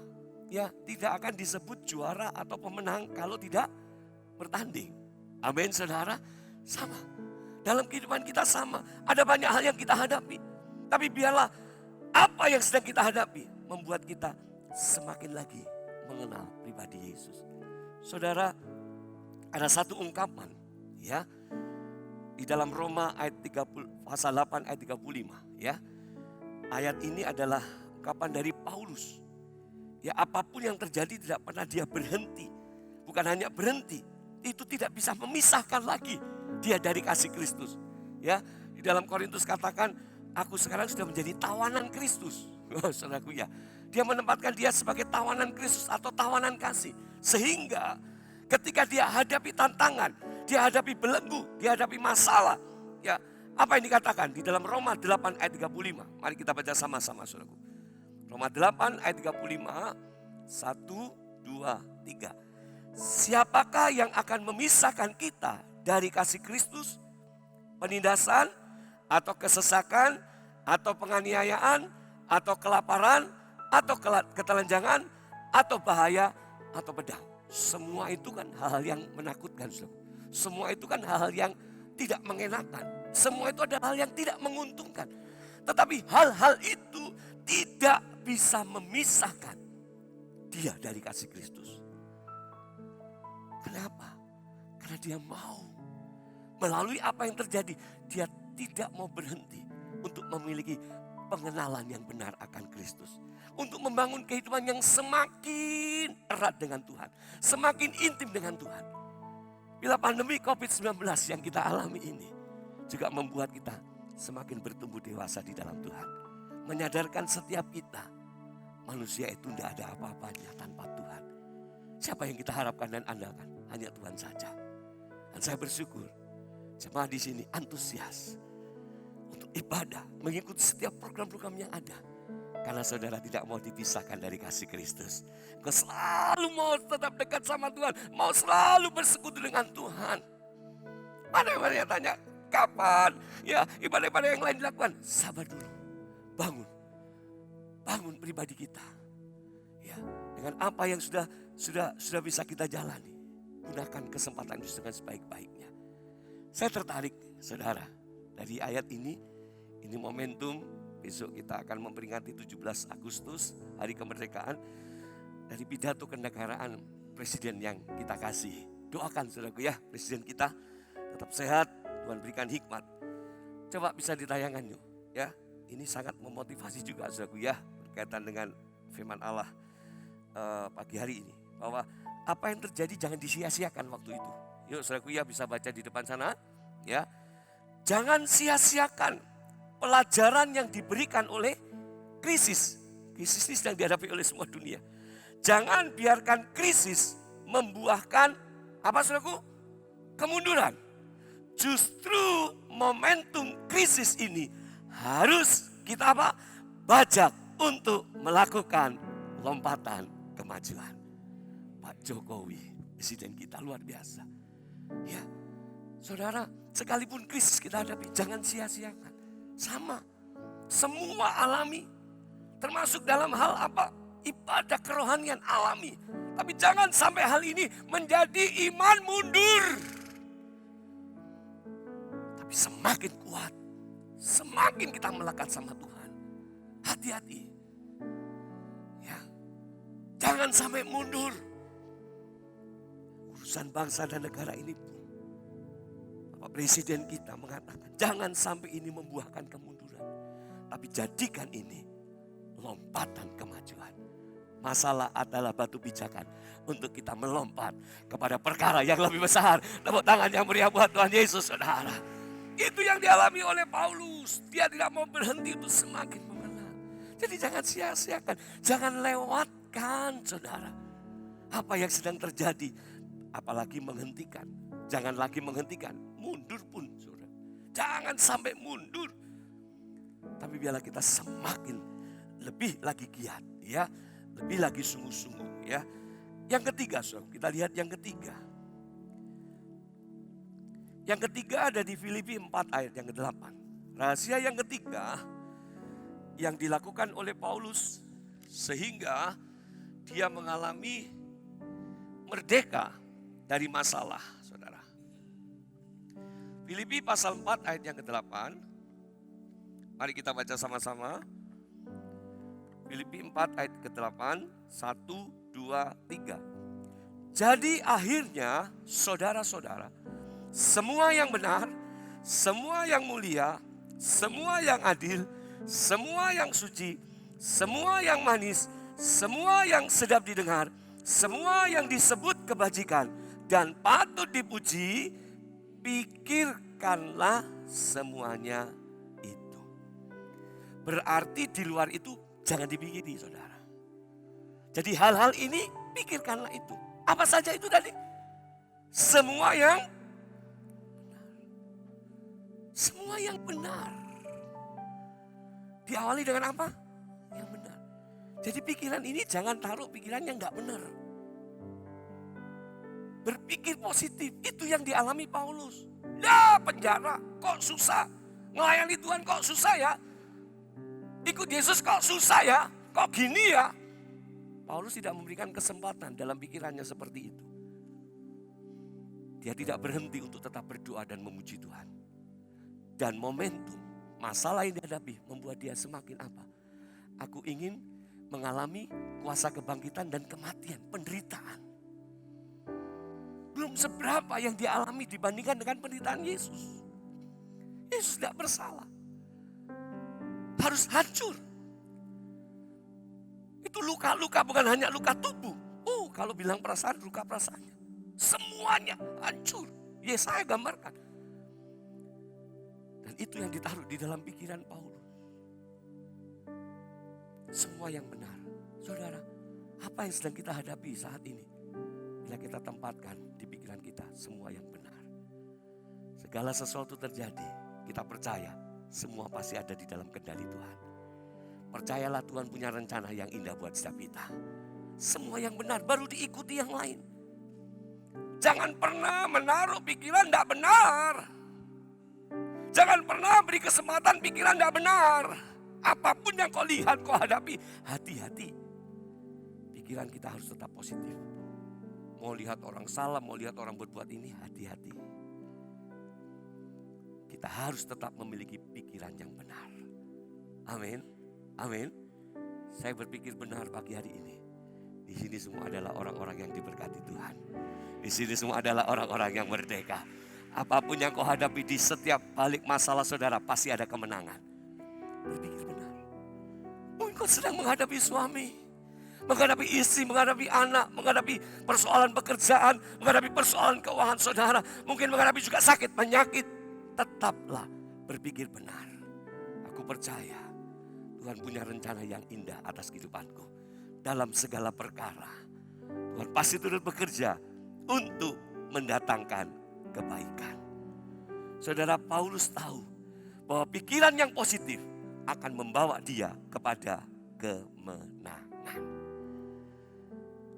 ya tidak akan disebut juara atau pemenang kalau tidak bertanding. Amin, saudara. Sama. Dalam kehidupan kita sama. Ada banyak hal yang kita hadapi. Tapi biarlah apa yang sedang kita hadapi membuat kita semakin lagi mengenal pribadi Yesus. Saudara, ada satu ungkapan ya di dalam Roma ayat 30 pasal 8 ayat 35 ya. Ayat ini adalah ungkapan dari Paulus. Ya, apapun yang terjadi tidak pernah dia berhenti. Bukan hanya berhenti, itu tidak bisa memisahkan lagi dia dari kasih Kristus. Ya, di dalam Korintus katakan, aku sekarang sudah menjadi tawanan Kristus. Saudaraku ya, dia menempatkan dia sebagai tawanan Kristus atau tawanan kasih. Sehingga ketika dia hadapi tantangan, dia hadapi belenggu, dia hadapi masalah. Ya, apa yang dikatakan di dalam Roma 8 ayat 35. Mari kita baca sama-sama, saudaraku. Roma 8 ayat 35, 1, 2, 3. Siapakah yang akan memisahkan kita dari kasih Kristus? Penindasan, atau kesesakan, atau penganiayaan, atau kelaparan, atau ketelanjangan, atau bahaya, atau pedang. Semua itu kan hal-hal yang menakutkan. Semua itu kan hal-hal yang tidak mengenakan. Semua itu adalah hal yang tidak menguntungkan. Tetapi hal-hal itu tidak bisa memisahkan dia dari kasih Kristus. Kenapa? Karena dia mau. Melalui apa yang terjadi, dia tidak mau berhenti untuk memiliki pengenalan yang benar akan Kristus. Untuk membangun kehidupan yang semakin erat dengan Tuhan. Semakin intim dengan Tuhan. Bila pandemi COVID-19 yang kita alami ini juga membuat kita semakin bertumbuh dewasa di dalam Tuhan. Menyadarkan setiap kita, manusia itu tidak ada apa-apanya tanpa Tuhan. Siapa yang kita harapkan dan andalkan? Hanya Tuhan saja. Dan saya bersyukur, jemaah di sini antusias untuk ibadah, mengikuti setiap program-program yang ada. Karena saudara tidak mau dipisahkan dari kasih Kristus. Kau selalu mau tetap dekat sama Tuhan, mau selalu bersekutu dengan Tuhan. Ada yang tanya, kapan? Ya, ibadah-ibadah yang lain dilakukan. Sabar dulu. Bangun pribadi kita. Ya, dengan apa yang sudah bisa kita jalani. Gunakan kesempatan itu dengan sebaik-baiknya. Saya tertarik, saudara, dari ayat ini momentum. Besok kita akan memperingati 17 Agustus, hari kemerdekaan. Dari pidato kenegaraan presiden yang kita kasih. Doakan saudaraku ya, presiden kita tetap sehat, Tuhan berikan hikmat. Coba bisa ditayangkan yuk ya. Ini sangat memotivasi juga saudaraku ya, berkaitan dengan firman Allah pagi hari ini. Bahwa apa yang terjadi jangan disia-siakan waktu itu. Yuk saudaraku ya, bisa baca di depan sana ya. Jangan sia-siakan pelajaran yang diberikan oleh krisis. Krisis ini sedang dihadapi oleh semua dunia. Jangan biarkan krisis membuahkan apa saudaraku? Kemunduran. Justru momentum krisis ini harus kita apa? Bajak untuk melakukan lompatan kemajuan. Pak Jokowi, presiden kita luar biasa. Ya, saudara, sekalipun krisis kita hadapi, jangan sia-siakan. Sama, semua alami, termasuk dalam hal apa? Ibadah kerohanian alami. Tapi jangan sampai hal ini menjadi iman mundur. Tapi semakin kuat, semakin kita melekat sama Tuhan. Hati-hati. Ya, jangan sampai mundur. Urusan bangsa dan negara ini pun, Bapak Presiden kita mengatakan, jangan sampai ini membuahkan kemunduran. Tapi jadikan ini lompatan kemajuan. Masalah adalah batu pijakan untuk kita melompat kepada perkara yang lebih besar. Tepuk tangan yang meriah buat Tuhan Yesus, saudara. Itu yang dialami oleh Paulus. Dia tidak mau berhenti untuk semakin mengenal. Jadi jangan sia-siakan, jangan lewatkan, saudara, apa yang sedang terjadi. Apalagi menghentikan. Jangan lagi menghentikan, mundur pun, saudara. Jangan sampai mundur. Tapi biarlah kita semakin lebih lagi giat, ya. Lebih lagi sungguh-sungguh ya. Yang ketiga, saudara, kita lihat yang ketiga. Yang ketiga ada di Filipi 4 ayat yang ke-8. Rahasia yang ketiga yang dilakukan oleh Paulus sehingga dia mengalami merdeka dari masalah, saudara. Filipi pasal 4 ayat yang ke-8. Mari kita baca sama-sama. Filipi 4 ayat ke-8. 1, 2, 3. Jadi akhirnya saudara-saudara, semua yang benar, semua yang mulia, semua yang adil, semua yang suci, semua yang manis, semua yang sedap didengar, semua yang disebut kebajikan dan patut dipuji, pikirkanlah semuanya itu. Berarti di luar itu jangan dipikiri, saudara. Jadi hal-hal ini pikirkanlah itu. Apa saja itu tadi? Semua yang benar. Diawali dengan apa? Yang benar. Jadi pikiran ini jangan taruh pikiran yang enggak benar. Berpikir positif, itu yang dialami Paulus. Ya penjara, kok susah. Melayani Tuhan kok susah ya. Ikut Yesus kok susah ya. Kok gini ya. Paulus tidak memberikan kesempatan dalam pikirannya seperti itu. Dia tidak berhenti untuk tetap berdoa dan memuji Tuhan. Dan momentum masalah yang dihadapi membuat dia semakin apa? Aku ingin mengalami kuasa kebangkitan dan kematian, penderitaan. Belum seberapa yang dialami dibandingkan dengan penderitaan Yesus. Yesus tidak bersalah. Harus hancur. Itu luka-luka, bukan hanya luka tubuh. Kalau bilang perasaan, luka perasaannya. Semuanya hancur. Yesaya gambarkan. Dan itu yang ditaruh di dalam pikiran Paulus. Semua yang benar. Saudara, apa yang sedang kita hadapi saat ini? Bila kita tempatkan di pikiran kita semua yang benar. Segala sesuatu terjadi, kita percaya semua pasti ada di dalam kendali Tuhan. Percayalah Tuhan punya rencana yang indah buat setiap kita. Semua yang benar baru diikuti yang lain. Jangan pernah menaruh pikiran tidak benar. Jangan pernah beri kesempatan pikiran tidak benar. Apapun yang kau lihat, kau hadapi, hati-hati. Pikiran kita harus tetap positif. Mau lihat orang salah, mau lihat orang berbuat ini, hati-hati. Kita harus tetap memiliki pikiran yang benar. Amin. Amin. Saya berpikir benar pagi hari ini. Di sini semua adalah orang-orang yang diberkati Tuhan. Di sini semua adalah orang-orang yang merdeka. Apapun yang kau hadapi di setiap balik masalah saudara, pasti ada kemenangan. Berpikir benar. Mungkin kau sedang menghadapi suami, menghadapi istri, menghadapi anak, menghadapi persoalan pekerjaan, menghadapi persoalan keuangan saudara. Mungkin menghadapi juga sakit, penyakit. Tetaplah berpikir benar. Aku percaya Tuhan punya rencana yang indah atas kehidupanku. Dalam segala perkara, Tuhan pasti turut bekerja untuk mendatangkan kebaikan. Saudara, Paulus tahu bahwa pikiran yang positif akan membawa dia kepada kemenangan.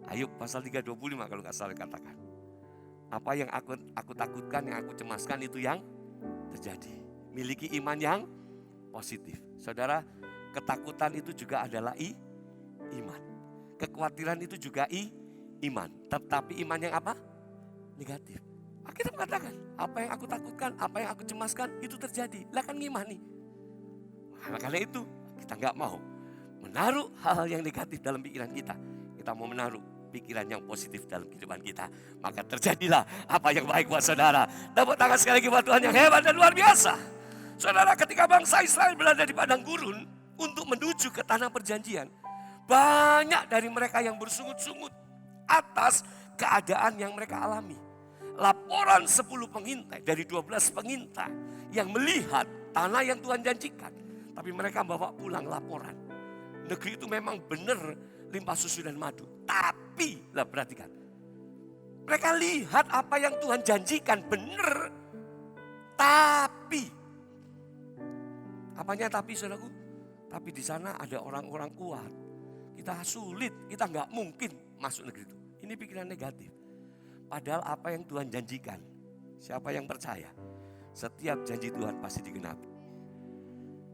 Ayub pasal 3:25 kalau nggak salah katakan. Apa yang aku takutkan, yang aku cemaskan itu yang terjadi. Miliki iman yang positif. Saudara, ketakutan itu juga adalah iman. Kekhawatiran itu juga iman. Tetapi iman yang apa? Negatif. Kita mengatakan, apa yang aku takutkan, apa yang aku cemaskan, itu terjadi. Lah kan ngimani. Karena itu, kita nggak mau menaruh hal-hal yang negatif dalam pikiran kita. Kita mau menaruh pikiran yang positif dalam kehidupan kita. Maka terjadilah apa yang baik buat saudara. Tepuk tangan sekali lagi buat Tuhan yang hebat dan luar biasa. Saudara, ketika bangsa Israel berada di padang gurun untuk menuju ke tanah perjanjian, banyak dari mereka yang bersungut-sungut atas keadaan yang mereka alami. Laporan 10 pengintai dari 12 pengintai yang melihat tanah yang Tuhan janjikan. Tapi mereka bawa pulang laporan. Negeri itu memang benar limpah susu dan madu. Tapi, lah perhatikan. Mereka lihat apa yang Tuhan janjikan benar. Tapi, apanya tapi saudaraku? Tapi di sana ada orang-orang kuat. Kita sulit, kita nggak mungkin masuk negeri itu. Ini Ini pikiran negatif. Padahal apa yang Tuhan janjikan, siapa yang percaya, setiap janji Tuhan pasti digenapi.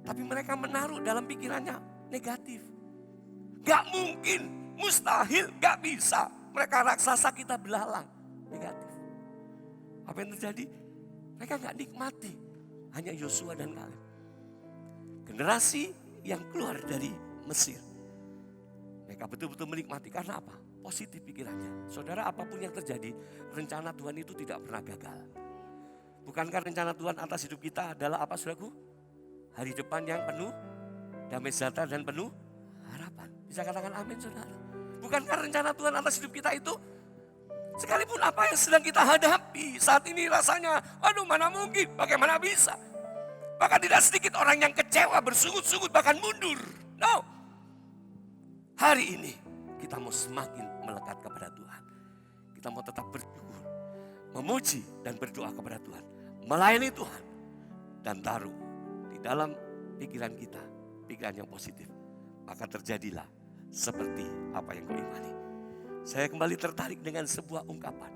Tapi mereka menaruh dalam pikirannya negatif. Gak mungkin, mustahil, gak bisa. Mereka raksasa, kita belalang. Negatif. Apa yang terjadi? Mereka gak nikmati. Hanya Yosua dan Kaleb. Generasi yang keluar dari Mesir. Mereka betul-betul menikmati karena apa? Positif pikirannya. Saudara, apapun yang terjadi, rencana Tuhan itu tidak pernah gagal. Bukankah rencana Tuhan atas hidup kita adalah apa, saudaraku? Hari depan yang penuh damai sejahtera dan penuh harapan. Bisa katakan amin, saudara. Bukankah rencana Tuhan atas hidup kita itu, sekalipun apa yang sedang kita hadapi saat ini rasanya, aduh mana mungkin, bagaimana bisa. Bahkan tidak sedikit orang yang kecewa, bersungut-sungut, bahkan mundur. No. Hari ini kita mau semakin melekat kepada Tuhan. Kita mau tetap bersyukur, memuji dan berdoa kepada Tuhan. Melayani Tuhan. Dan taruh di dalam pikiran kita, pikiran yang positif. Maka terjadilah seperti apa yang kau imani. Saya kembali tertarik dengan sebuah ungkapan.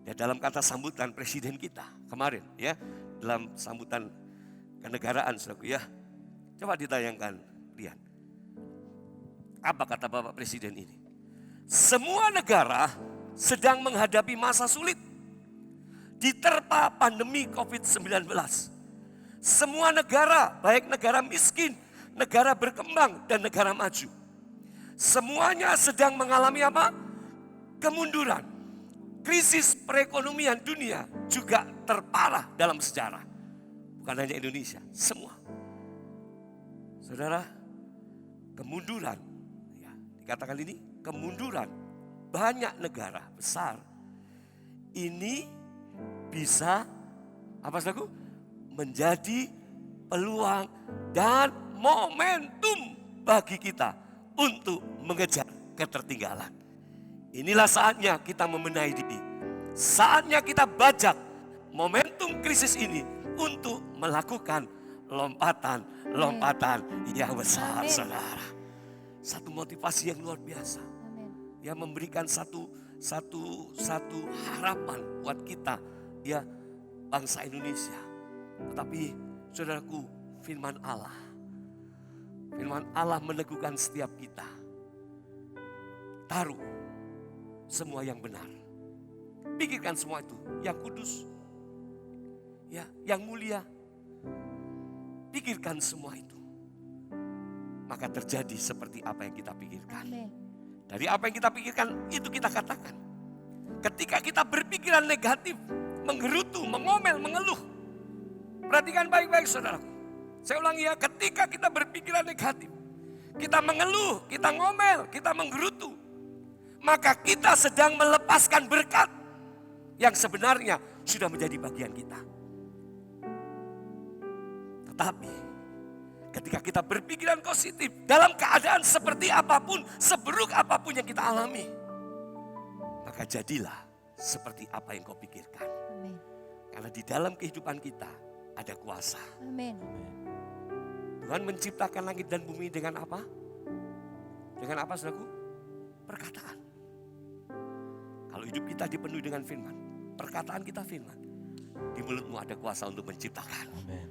Ya, dalam kata sambutan presiden kita kemarin, ya, dalam sambutan kenegaraan, saudaraku, ya. Coba ditayangkan, lihat. Apa kata Bapak Presiden ini? Semua negara sedang menghadapi masa sulit. Diterpa pandemi COVID-19. Semua negara, baik negara miskin, negara berkembang, dan negara maju. Semuanya sedang mengalami apa? Kemunduran. Krisis perekonomian dunia juga terparah dalam sejarah. Bukan hanya Indonesia, semua. Saudara, kemunduran, ya, dikatakan ini kemunduran banyak negara besar. Ini bisa, apa saudaraku? Menjadi peluang dan momentum bagi kita untuk mengejar ketertinggalan. Inilah saatnya kita membenahi diri. Saatnya kita bajak momentum krisis ini untuk melakukan lompatan yang besar, saudara. Satu motivasi yang luar biasa. Yang memberikan satu harapan buat kita, ya, bangsa Indonesia. Tetapi saudaraku, firman Allah meneguhkan setiap kita. Taruh semua yang benar. Pikirkan semua itu, yang kudus, ya, yang mulia. Pikirkan semua itu. Maka terjadi seperti apa yang kita pikirkan. Amen. Dari apa yang kita pikirkan, itu kita katakan. Ketika kita berpikiran negatif, menggerutu, mengomel, mengeluh. Perhatikan baik-baik, saudaraku. Saya ulangi, ya, ketika kita berpikiran negatif, kita mengeluh, kita ngomel, kita menggerutu, maka kita sedang melepaskan berkat yang sebenarnya sudah menjadi bagian kita. Tetapi ketika kita berpikiran positif dalam keadaan seperti apapun, seburuk apapun yang kita alami, maka jadilah seperti apa yang kau pikirkan. Amen. Karena di dalam kehidupan kita ada kuasa. Amen. Tuhan menciptakan langit dan bumi dengan apa? Dengan apa, saudaraku? Perkataan. Kalau hidup kita dipenuhi dengan firman, perkataan kita firman, di mulutmu ada kuasa untuk menciptakan. Amen.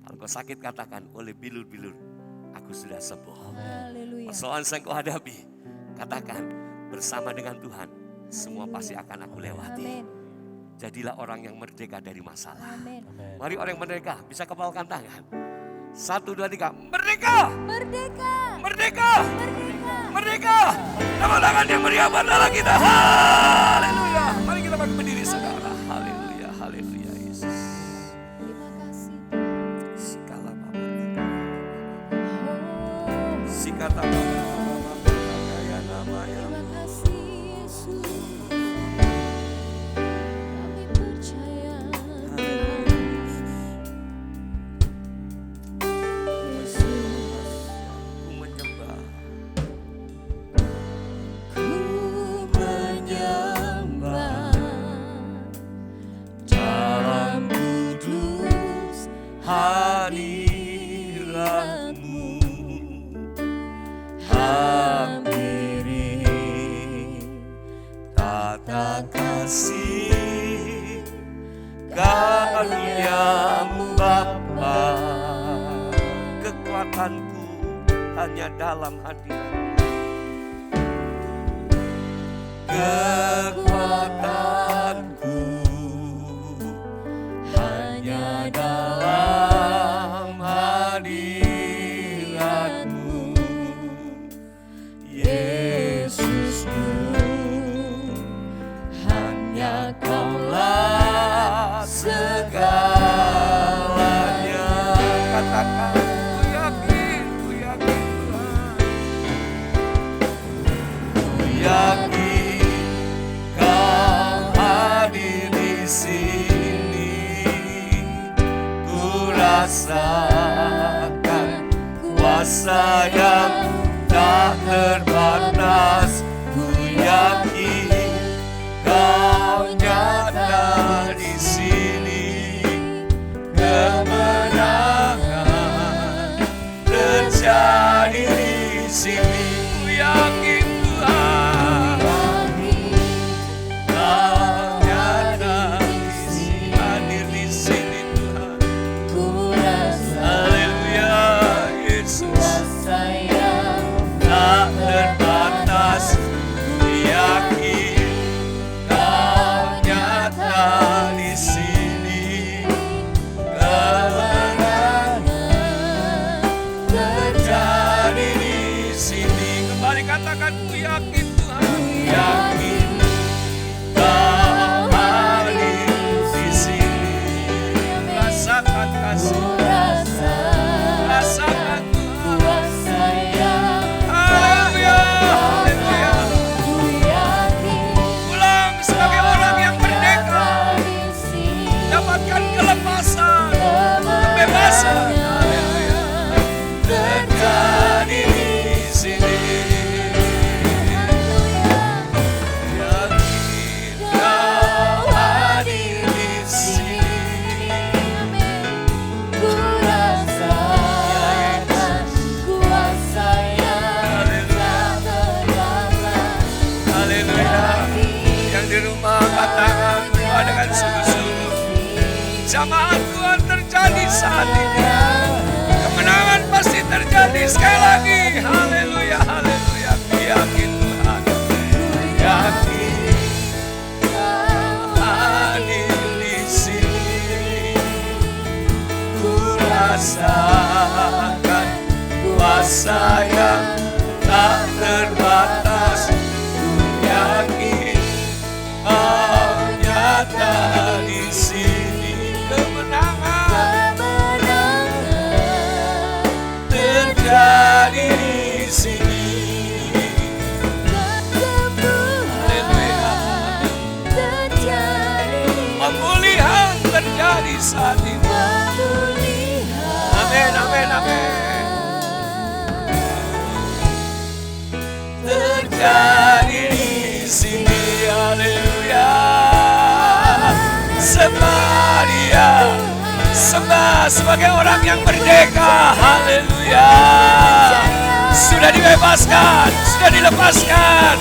Kalau kau sakit, katakan, oleh bilur-bilur aku sudah sembuh. Haleluya. Persoalan yang kau hadapi, katakan, bersama dengan Tuhan semua pasti akan aku lewati. Amen. Jadilah orang yang merdeka dari masalah. Amen. Mari orang yang merdeka, bisa kepalkan tangan. 1, 2, 3, merdeka! Merdeka. Merdeka! Merdeka. Merdeka! Tepuk tangan yang meriah buat Allah kita. Haleluya! Mari kita berdiri, saudara. Haleluya, haleluya, Yesus. Terima kasih. Sikala Bapa. Oh, Sikata Bapa. Kaya namanya. terima kasih Yesus. Kami percaya. Yesus. Ku menyembah. Ku menyembah dalam kudus Hadiratmu hampiri tak Hanya-Mu Bapa, kekuatanku hanya dalam hadirat-Mu. Kekuatanku hanya dalam hadirat-Mu. Yesusku, hanya Kaulah segalanya. Katakan, ku yakin Tuhan. Ku yakin Kau hadir di sini. Ku rasakan kuasa yang tak terbatas. Ku yakin Kau nyata di sini. Kemenangan terjadi di sini. Ku yakin Tuhan, Kau nyata di sini, hadir di sini Tuhan. Haleluya, Yesus tak terbatas. Ku yakin Kau nyata di sini. Kemenangan terjadi di sini. Kembali katakan, ku yakin Tuhan. Ku yakin Kau hadir di sini. Rasakan kasih, rasakan Tuhan. Haleluya, haleluya. Pulang sebagai orang yang merdeka, dapatkan kelepasan, kebebasan. Haleluya, terjadi di sini. Yakin Kau hadir di sini. Haleluya. Yang di rumah katakan berdoa dengan sungguh-sungguh. Jamaat Tuhan terjadi saat ini. Kemenangan pasti terjadi sekali lagi. Haleluya, haleluya. Ku yakin Tuhan. Ku yakin Kau hadir di sini. Ku rasakan kuasa yang tak terbatas. Ku yakin Kau nyata di sini. Kemenangan terjadi di sini. Haleluya. Pemulihan terjadi saat ini. Amin, amin, amin. Terjadi di sini. Haleluya. Sembah Dia, sembah sebagai orang yang merdeka. Haleluya. Sudah dibebaskan, sudah dilepaskan.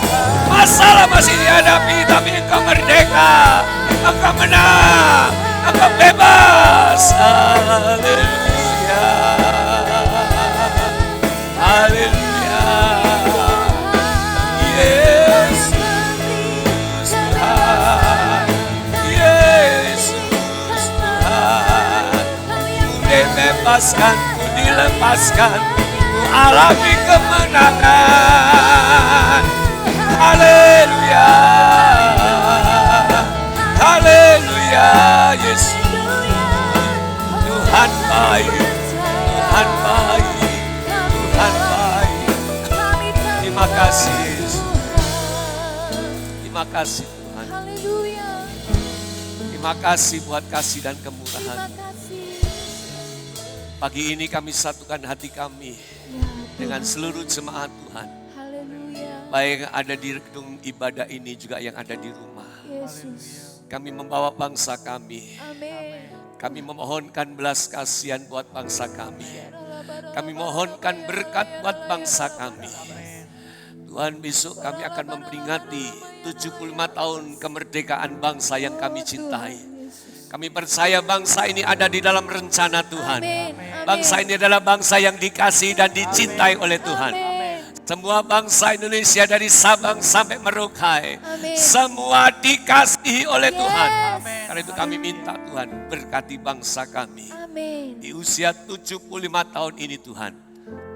Masalah masih dihadapi, tapi engkau merdeka. Engkau menang, engkau bebas. Haleluya. Haleluya. Yesus Tuhan, Yesus Tuhan. Ku dibebaskan, ku dilepaskan, ku alami kemenangan. Haleluya. Haleluya. Yesus Tuhan baik, Tuhan baik, Tuhan baik. Terima kasih Yesus. Terima kasih Tuhan. Terima kasih buat kasih dan kemurahan. Pagi ini kami satukan hati kami dengan seluruh jemaat Tuhan. Baik yang ada di gedung ibadah ini juga yang ada di rumah. Kami membawa bangsa kami. Kami memohonkan belas kasihan buat bangsa kami. Kami mohonkan berkat buat bangsa kami. Tuhan, besok kami akan memperingati 75 tahun kemerdekaan bangsa yang kami cintai. Kami percaya bangsa ini ada di dalam rencana Tuhan. Amin. Bangsa ini adalah bangsa yang dikasihi dan dicintai oleh Tuhan. Semua bangsa Indonesia dari Sabang sampai Merauke, Amin. semua dikasihi oleh Tuhan. Yes. Karena itu kami minta Tuhan berkati bangsa kami. Amin. Di usia 75 tahun ini Tuhan,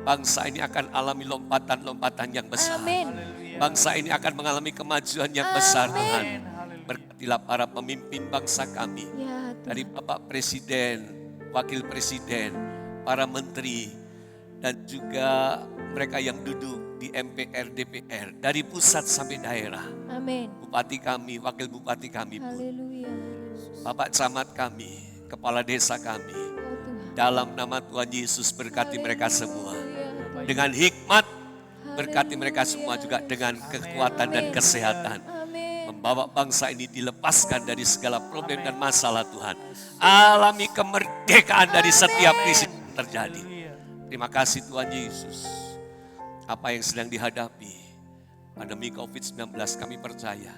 bangsa ini akan alami lompatan-lompatan yang besar. Amin. Bangsa ini akan mengalami kemajuan yang besar Amin. Tuhan. Berkatilah para pemimpin bangsa kami. Ya, Tuhan. Dari Bapak Presiden, Wakil Presiden, para menteri, dan juga mereka yang duduk di MPR, DPR, dari pusat sampai daerah. Amin. Bupati kami, Wakil Bupati kami pun, Haleluya. Yesus. Bapak Camat kami, Kepala Desa kami, Oh, Tuhan. dalam nama Tuhan Yesus berkati mereka semua. Haleluya. Dengan hikmat, berkati mereka semua juga dengan kekuatan dan kesehatan. Amin. Membawa bangsa ini dilepaskan dari segala problem dan masalah Tuhan. Alami kemerdekaan dari setiap krisis yang terjadi. Terima kasih Tuhan Yesus. Apa yang sedang dihadapi, pandemi COVID-19 kami percaya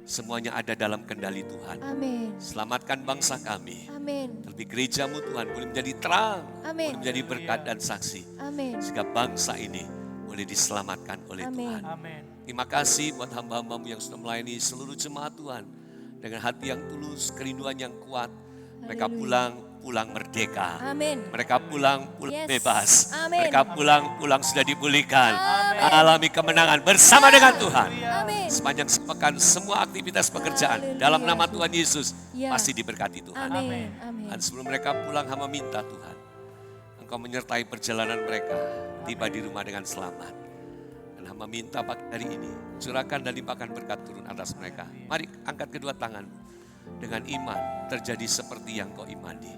semuanya ada dalam kendali Tuhan. Amin. Selamatkan bangsa kami. Amin. Terlebih gerejamu Tuhan boleh menjadi terang, Amin. boleh menjadi berkat dan saksi. Amin. Sehingga bangsa ini boleh diselamatkan oleh Amin. Tuhan. Amin. Terima kasih buat hamba-hambamu yang sudah melayani seluruh jemaat Tuhan. Dengan hati yang tulus, kerinduan yang kuat. Mereka pulang merdeka. Amin. Mereka pulang Yes. bebas. Amin. Mereka pulang sudah dipulihkan. Amin. Alami kemenangan bersama dengan Tuhan. Amin. Sepanjang sepekan semua aktivitas pekerjaan Haleluya. dalam nama Tuhan Yesus Ya. pasti diberkati Tuhan. Amin. Amin. Dan sebelum mereka pulang, hamba minta Tuhan, Engkau menyertai perjalanan mereka tiba di rumah dengan selamat. Dan hamba minta pagi hari ini, curahkan dan limpahkan berkat turun atas mereka. Mari angkat kedua tanganmu. Dengan iman terjadi seperti yang kau imani.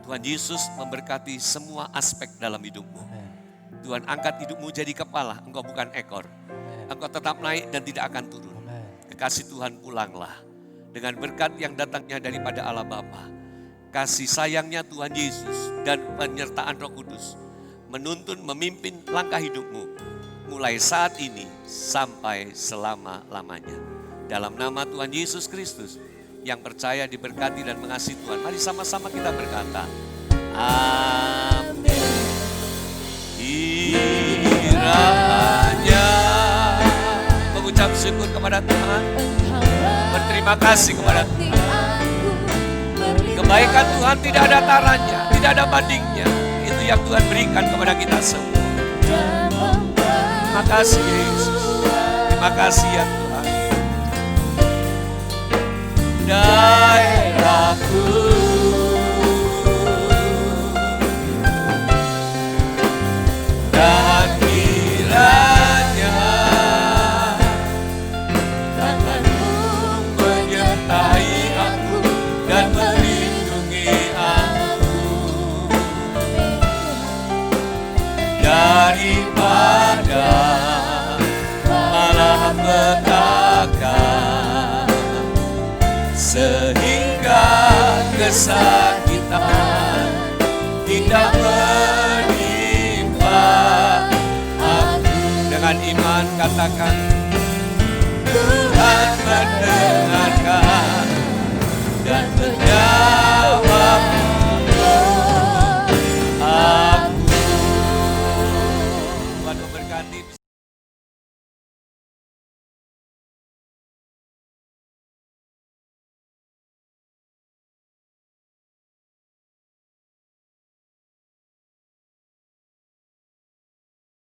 Tuhan Yesus memberkati semua aspek dalam hidupmu. Tuhan angkat hidupmu jadi kepala, engkau bukan ekor. Engkau tetap naik dan tidak akan turun. Kekasih Tuhan pulanglah. Dengan berkat yang datangnya daripada Allah Bapa, kasih sayangnya Tuhan Yesus dan penyertaan Roh Kudus menuntun, memimpin langkah hidupmu mulai saat ini sampai selama-lamanya. Dalam nama Tuhan Yesus Kristus yang percaya, diberkati dan mengasihi Tuhan, mari sama-sama kita berkata, amin. Kiranya mengucap syukur kepada Tuhan, berterima kasih kepada Tuhan. Kebaikan Tuhan tidak ada taranya, tidak ada bandingnya. Itu yang Tuhan berikan kepada kita semua. Terima kasih Yesus. Terima kasih ya Tuhan. Daerahku dan kiranya tanganmu menyertai aku dan melindungi aku daripada malapetaka, sehingga kesakitan tidak menimpa aku. Dengan iman katakan, Tuhan mendengarkan dan